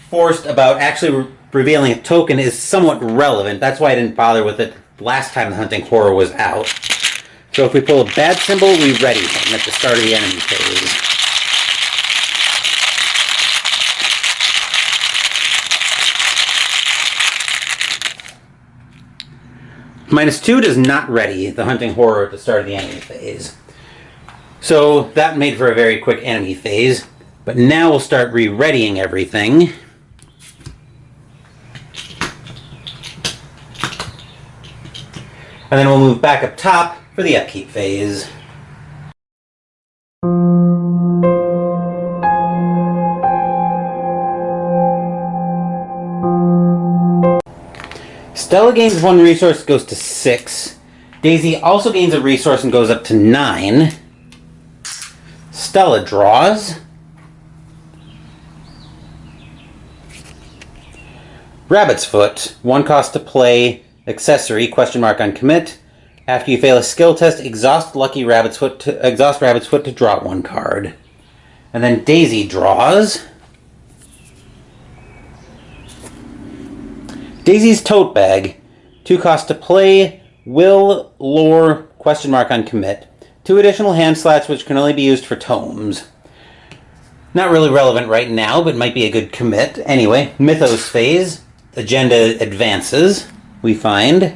forced about actually revealing a token is somewhat relevant. That's why I didn't bother with it last time the hunting horror was out. So if we pull a bad symbol, we ready him at the start of the enemy phase. -2 does not ready the hunting horror at the start of the enemy phase. So that made for a very quick enemy phase. But now we'll start re-readying everything. And then we'll move back up top for the upkeep phase. Stella gains 1 resource, goes to 6. Daisy also gains a resource and goes up to 9. Stella draws. Rabbit's Foot, 1 cost to play, accessory, on commit. After you fail a skill test, exhaust Rabbit's Foot to draw 1 card. And then Daisy draws. Daisy's Tote Bag, 2 cost to play, will, lore, on commit. 2 additional hand slots which can only be used for tomes. Not really relevant right now, but might be a good commit. Anyway, Mythos Phase. Agenda advances, we find.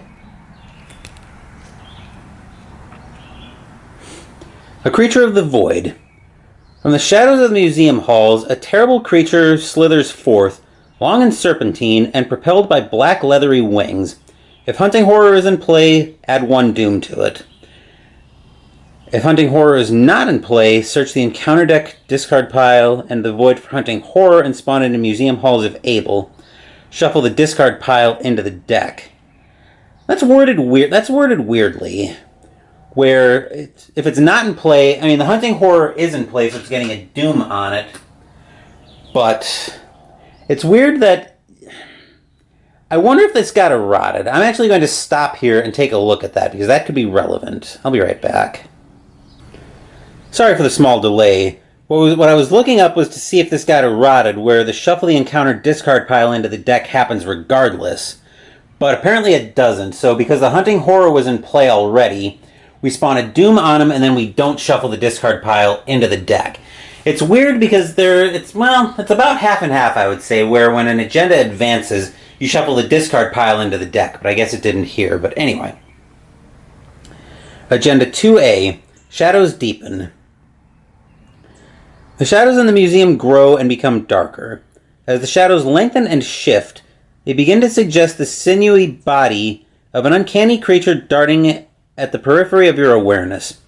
A creature of the void. From the shadows of the museum halls, a terrible creature slithers forth, long and serpentine, and propelled by black leathery wings. If hunting horror is in play, add 1 doom to it. If hunting horror is not in play, search the encounter deck, discard pile, and the void for hunting horror and spawn into museum halls if able. Shuffle the discard pile into the deck. That's worded weirdly. Where if it's not in play, I mean the hunting horror is in play, so it's getting a doom on it. But it's weird that I wonder if this got eroded. I'm actually going to stop here and take a look at that because that could be relevant. I'll be right back. Sorry for the small delay. What I was looking up was to see if this got eroded, where the shuffle the encounter discard pile into the deck happens regardless. But apparently it doesn't, so because the hunting horror was in play already, we spawn a doom on him and then we don't shuffle the discard pile into the deck. It's weird because it's about half and half, I would say, where when an agenda advances, you shuffle the discard pile into the deck, but I guess it didn't here. But anyway. Agenda 2A, Shadows Deepen. The shadows in the museum grow and become darker. As the shadows lengthen and shift, they begin to suggest the sinewy body of an uncanny creature darting at the periphery of your awareness.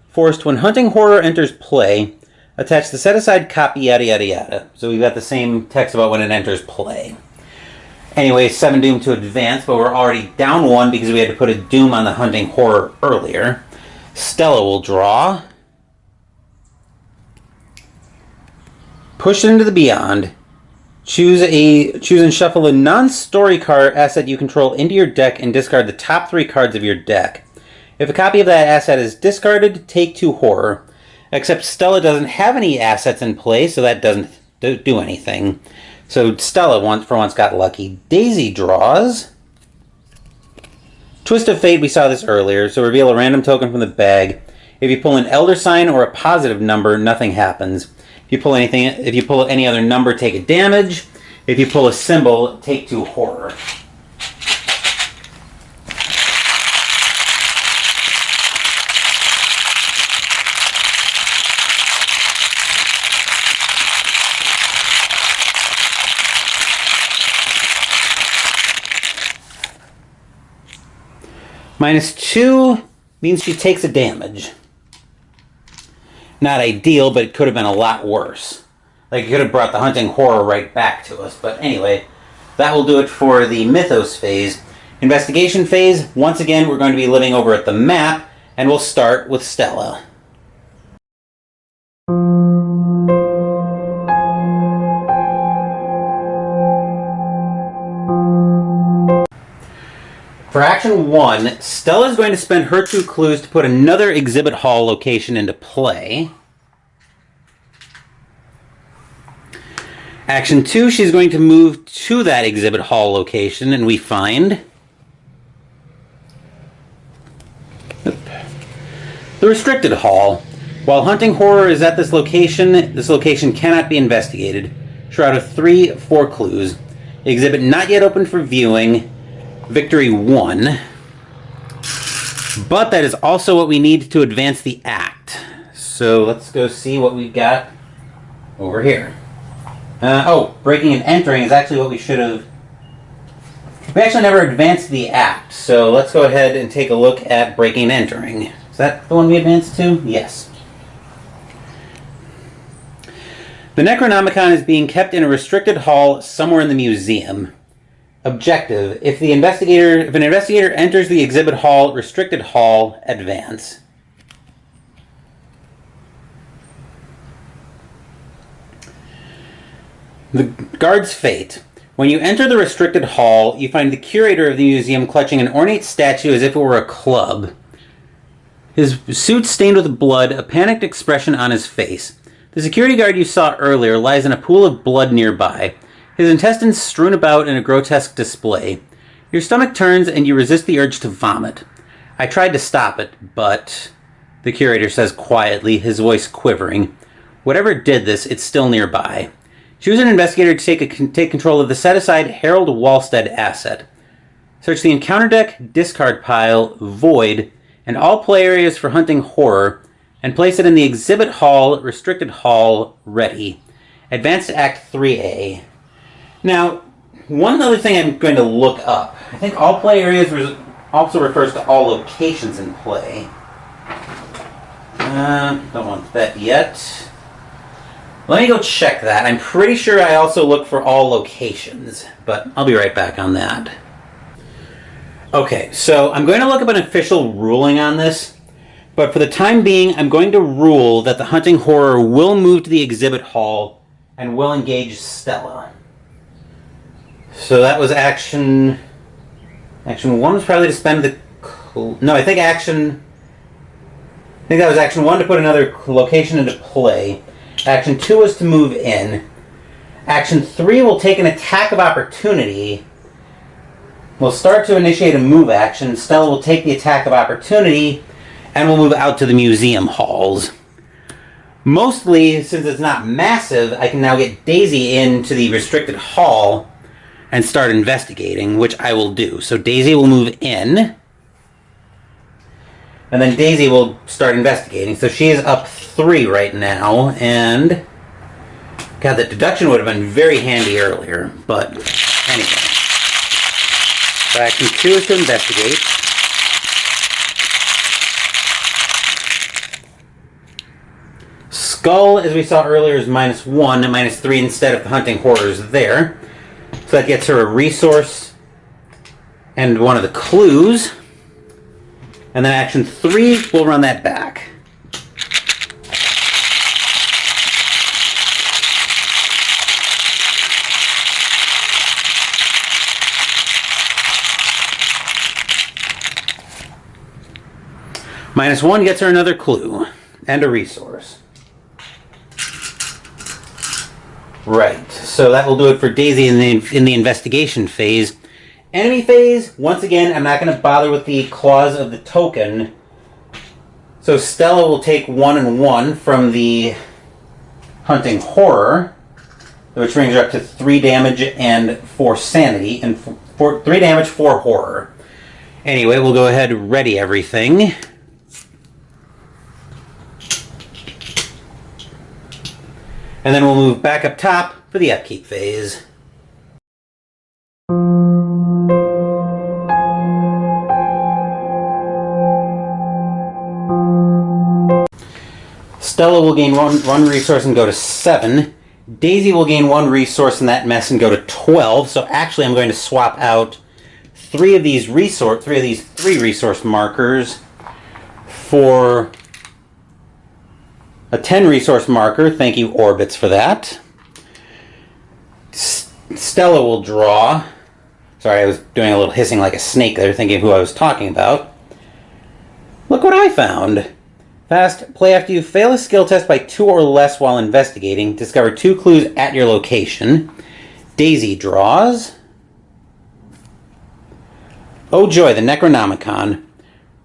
Forced when hunting horror enters play, attach the set-aside copy, yada yada yada. So we've got the same text about when it enters play. Anyway, 7 doom to advance, but we're already down 1 because we had to put a doom on the hunting horror earlier. Stella will draw. Push it into the beyond. Choose and shuffle a non-story card asset you control into your deck and discard the top 3 cards of your deck. If a copy of that asset is discarded, take 2 horror. Except Stella doesn't have any assets in play, so that doesn't do anything. So Stella, for once, got lucky. Daisy draws. Twist of Fate, we saw this earlier, so reveal a random token from the bag. If you pull an Elder Sign or a positive number, nothing happens. If you pull any other number, take a damage. If you pull a symbol, take 2 horror. -2 means she takes a damage. Not ideal, but it could have been a lot worse. Like, it could have brought the hunting horror right back to us. But anyway, that will do it for the Mythos Phase. Investigation Phase, once again, we're going to be living over at the map, and we'll start with Stella. For Action 1, Stella's going to spend her 2 clues to put another exhibit hall location into play. Action 2, she's going to move to that exhibit hall location, and we find the restricted hall. While hunting horror is at this location cannot be investigated. Shroud of 3, 4 clues. Exhibit not yet open for viewing. Victory 1. But that is also what we need to advance the act. So let's go see what we got over here. Breaking and entering is actually what we should have... We actually never advanced the act, so let's go ahead and take a look at breaking and entering. Is that the one we advanced to? Yes. The Necronomicon is being kept in a restricted hall somewhere in the museum. Objective: if an investigator enters the exhibit hall, restricted hall, advance. The Guard's Fate. When you enter the restricted hall, you find the curator of the museum clutching an ornate statue as if it were a club. His suit stained with blood, a panicked expression on his face. The security guard you saw earlier lies in a pool of blood nearby, his intestines strewn about in a grotesque display. Your stomach turns and you resist the urge to vomit. I tried to stop it, but... the curator says quietly, his voice quivering. Whatever did this, it's still nearby. Choose an investigator to take control of the set-aside Harold Walstead asset. Search the encounter deck, discard pile, void, and all play areas for hunting horror, and place it in the exhibit hall, restricted hall, ready. Advance to Act 3A. Now, one other thing I'm going to look up. I think all play areas also refers to all locations in play. Don't want that yet. Let me go check that. I'm pretty sure I also look for all locations, but I'll be right back on that. Okay, so I'm going to look up an official ruling on this, but for the time being, I'm going to rule that the hunting horror will move to the exhibit hall and will engage Stella. So that was action... Action 1 was probably to spend the... No, I think that was action 1 to put another location into play. Action 2 was to move in. Action 3 will take an attack of opportunity. We'll start to initiate a move action. Stella will take the attack of opportunity, and we'll move out to the museum halls. Mostly, since it's not massive, I can now get Daisy into the restricted hall and start investigating, which I will do. So Daisy will move in, and then Daisy will start investigating. So she is up 3 right now, and... God, that deduction would have been very handy earlier, but anyway. So action 2 is to investigate. Skull, as we saw earlier, is -1 and -3 instead of the hunting horrors there. So that gets her a resource and one of the clues. And then action 3 will run that back. -1 gets her another clue and a resource. Right, so that will do it for Daisy in the investigation phase. Enemy phase, once again, I'm not going to bother with the clause of the token. So Stella will take 1 and 1 from the hunting horror, which brings her up to 3 damage and 4 sanity, and 3 damage, 4 horror. Anyway, we'll go ahead and ready everything. And then we'll move back up top for the upkeep phase. Stella will gain one resource and go to 7. Daisy will gain 1 resource in that mess and go to 12. So actually I'm going to swap out 3 of these 3 resource markers for a 10 resource marker. Thank you, Orbits, for that. Stella will draw. Sorry, I was doing a little hissing like a snake there, thinking of who I was talking about. Look what I found. Fast, play after you fail a skill test by 2 or less while investigating. Discover 2 clues at your location. Daisy draws. Oh joy, the Necronomicon.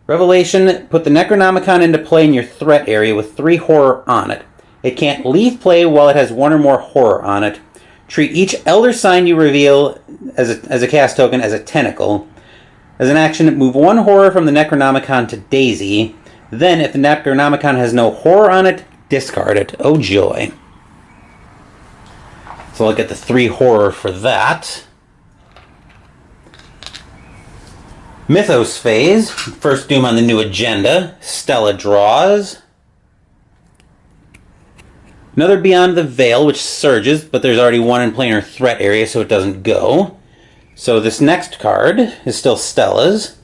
Revelation, put the Necronomicon into play in your threat area with 3 horror on it. It can't leave play while it has 1 or more horror on it. Treat each Elder Sign you reveal as a cast token as a tentacle. As an action, move 1 horror from the Necronomicon to Daisy. Then, if the Necronomicon has no horror on it, discard it. Oh joy. So I'll get the 3 horror for that. Mythos phase. First doom on the new agenda. Stella draws. Another Beyond the Veil, which surges, but there's already 1 in play in her threat area, so it doesn't go. So this next card is still Stella's.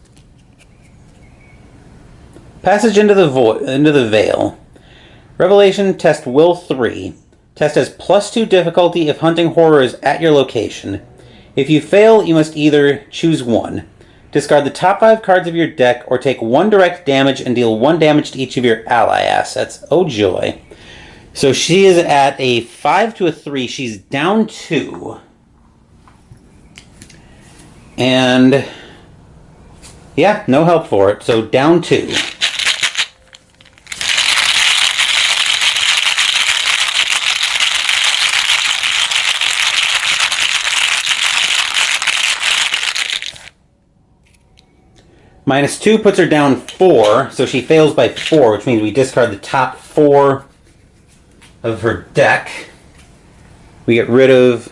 Passage into the Veil. Revelation, test Will 3. Test has +2 difficulty if hunting horror is at your location. If you fail, you must either choose one. Discard the top 5 cards of your deck or take 1 direct damage and deal 1 damage to each of your ally assets. Oh joy. So she is at a 5 to a 3. She's down 2. And yeah, no help for it. So down 2. -2 puts her down 4, so she fails by 4, which means we discard the top 4 of her deck. We get rid of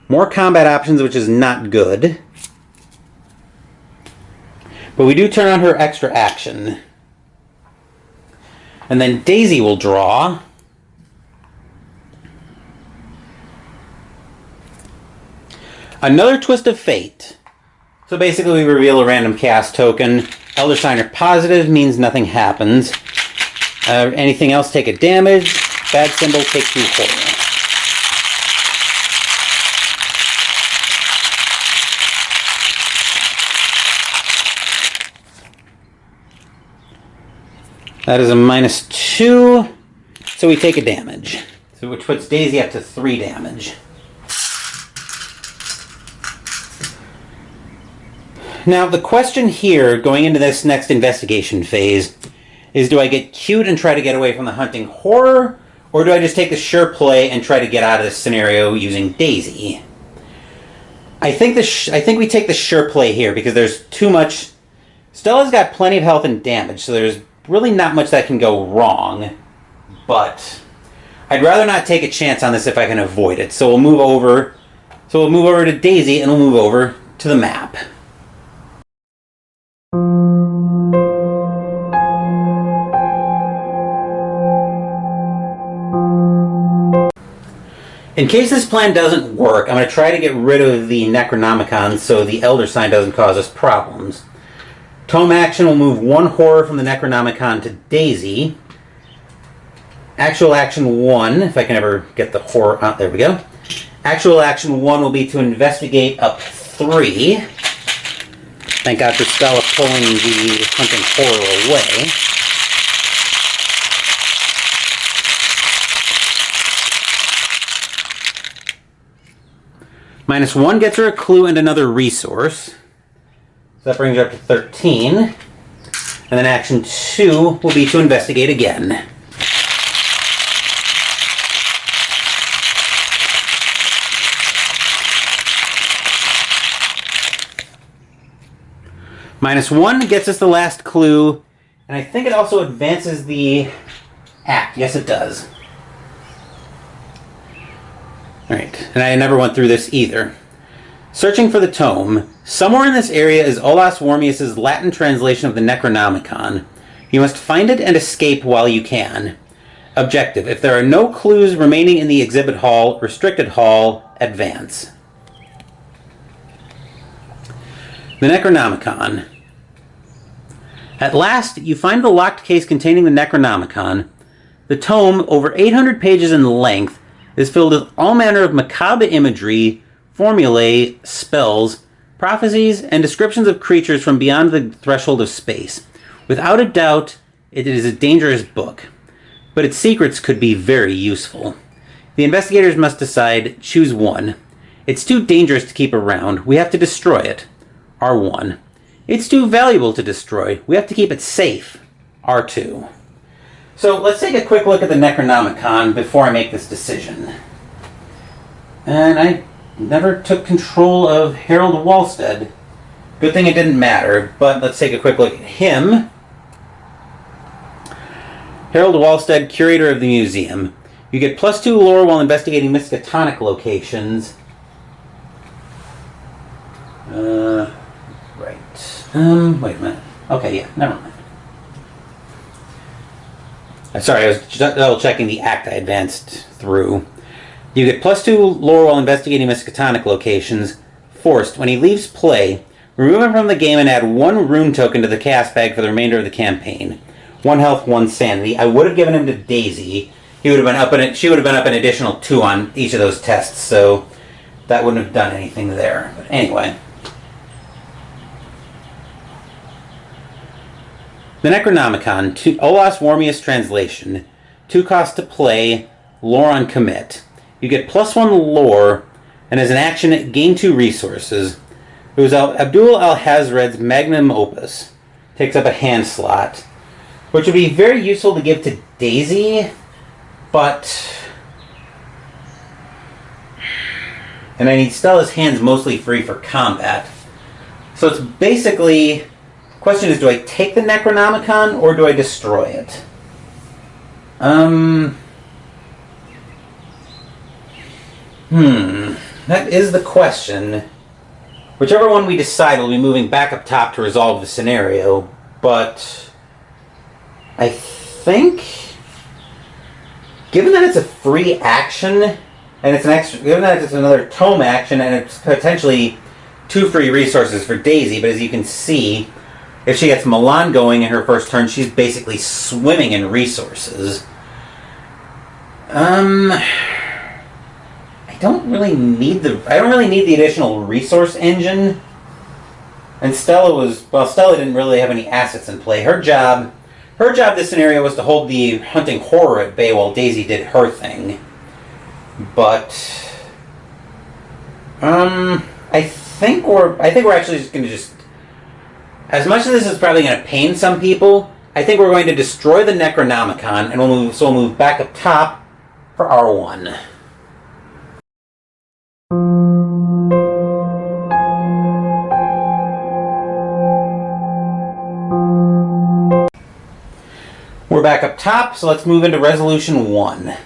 more combat options, which is not good. But we do turn on her extra action. And then Daisy will draw. Another Twist of Fate. So basically we reveal a random chaos token. Elder Sign or positive means nothing happens. Anything else take a damage. Bad symbol take 2 horror. That is a -2, so we take a damage. So which puts Daisy up to 3 damage. Now, the question here, going into this next investigation phase, is do I get cute and try to get away from the hunting horror, or do I just take the sure play and try to get out of this scenario using Daisy? I think we take the sure play here because there's too much. Stella's got plenty of health and damage, so there's really not much that can go wrong. But I'd rather not take a chance on this if I can avoid it. So we'll move over. So we'll move over to Daisy and we'll move over to the map. In case this plan doesn't work, I'm going to try to get rid of the Necronomicon so the Elder Sign doesn't cause us problems. Tome action will move 1 horror from the Necronomicon to Daisy. Actual action 1, if I can ever get the horror out, there we go. Actual action 1 will be to investigate up 3. Thank God for Stella pulling the hunting horror away. -1 gets her a clue and another resource. So that brings her up to 13. And then action 2 will be to investigate again. -1 gets us the last clue, and I think it also advances the act. Yes, it does. Alright, and I never went through this either. Searching for the tome. Somewhere in this area is Olaus Wormius's Latin translation of the Necronomicon. You must find it and escape while you can. Objective. If there are no clues remaining in the exhibit hall, restricted hall, advance. The Necronomicon. At last, you find the locked case containing the Necronomicon. The tome, over 800 pages in length, is filled with all manner of macabre imagery, formulae, spells, prophecies, and descriptions of creatures from beyond the threshold of space. Without a doubt, it is a dangerous book, but its secrets could be very useful. The investigators must decide, choose one. It's too dangerous to keep around. We have to destroy it. R1. It's too valuable to destroy. We have to keep it safe. R2. So let's take a quick look at the Necronomicon before I make this decision. And I never took control of Harold Walstead. Good thing it didn't matter, but let's take a quick look at him. Harold Walstead, curator of the museum. You get +2 lore while investigating Miskatonic locations. Right. Wait a minute. Okay, yeah, never mind. Sorry, I was double checking the act I advanced through. You get +2 lore while investigating Miskatonic locations. Forced. When he leaves play, remove him from the game and add 1 rune token to the cast bag for the remainder of the campaign. 1 health, 1 sanity. I would have given him to Daisy he would have been up in it. She would have been up an additional 2 on each of those tests, so that wouldn't have done anything there. But anyway. The Necronomicon, Olas Warmius translation. 2 cost to play, lore on commit. You get +1 lore, and as an action, gain 2 resources. It was Abdul Al-Hazred's magnum opus. Takes up a hand slot, which would be very useful to give to Daisy, but... And I need Stella's hands mostly free for combat. So it's basically... The question is, do I take the Necronomicon or do I destroy it? That is the question. Whichever one we decide, we'll be moving back up top to resolve the scenario, but I think, given that it's a free action, and it's an extra, given that it's another tome action, and it's potentially 2 free resources for Daisy, but as you can see, if she gets Milan going in her first turn, she's basically swimming in resources. I don't really need the additional resource engine. And Stella didn't really have any assets in play. Her job this scenario was to hold the hunting horror at bay while Daisy did her thing. But I think we're actually just going to as much as this is probably going to pain some people, I think we're going to destroy the Necronomicon, and we'll move back up top for R1. We're back up top, so let's move into Resolution 1.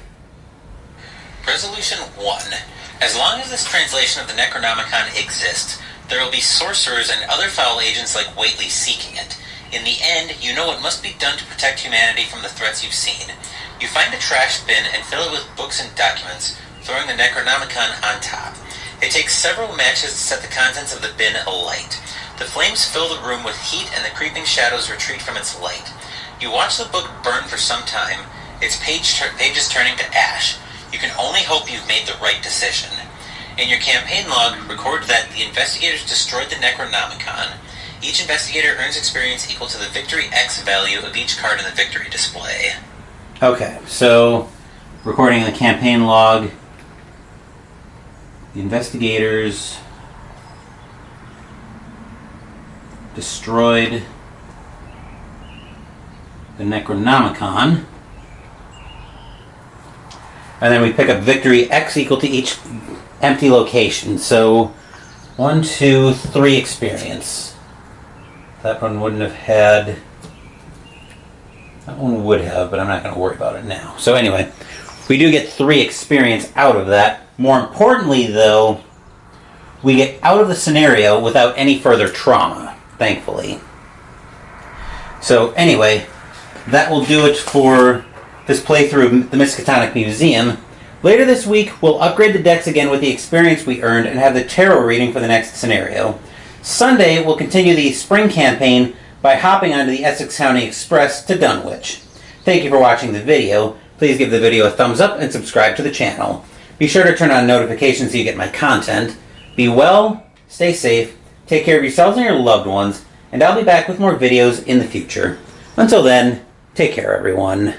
Resolution 1. As long as this translation of the Necronomicon exists, there will be sorcerers and other foul agents like Whately seeking it. In the end, you know what must be done to protect humanity from the threats you've seen. You find a trash bin and fill it with books and documents, throwing the Necronomicon on top. It takes several matches to set the contents of the bin alight. The flames fill the room with heat and the creeping shadows retreat from its light. You watch the book burn for some time, its pages turning to ash. You can only hope you've made the right decision. In your campaign log, record that the investigators destroyed the Necronomicon. Each investigator earns experience equal to the Victory X value of each card in the Victory display. Okay, so recording the campaign log. The investigators destroyed the Necronomicon. And then we pick up Victory X equal to each empty location. So 1, 2, 3 experience. That one wouldn't have had... That one would have, but I'm not going to worry about it now. So anyway, we do get 3 experience out of that. More importantly, though, we get out of the scenario without any further trauma, thankfully. So anyway, that will do it for this playthrough of the Miskatonic Museum. Later this week, we'll upgrade the decks again with the experience we earned and have the tarot reading for the next scenario. Sunday, we'll continue the spring campaign by hopping onto the Essex County Express to Dunwich. Thank you for watching the video. Please give the video a thumbs up and subscribe to the channel. Be sure to turn on notifications so you get my content. Be well, stay safe, take care of yourselves and your loved ones, and I'll be back with more videos in the future. Until then, take care everyone.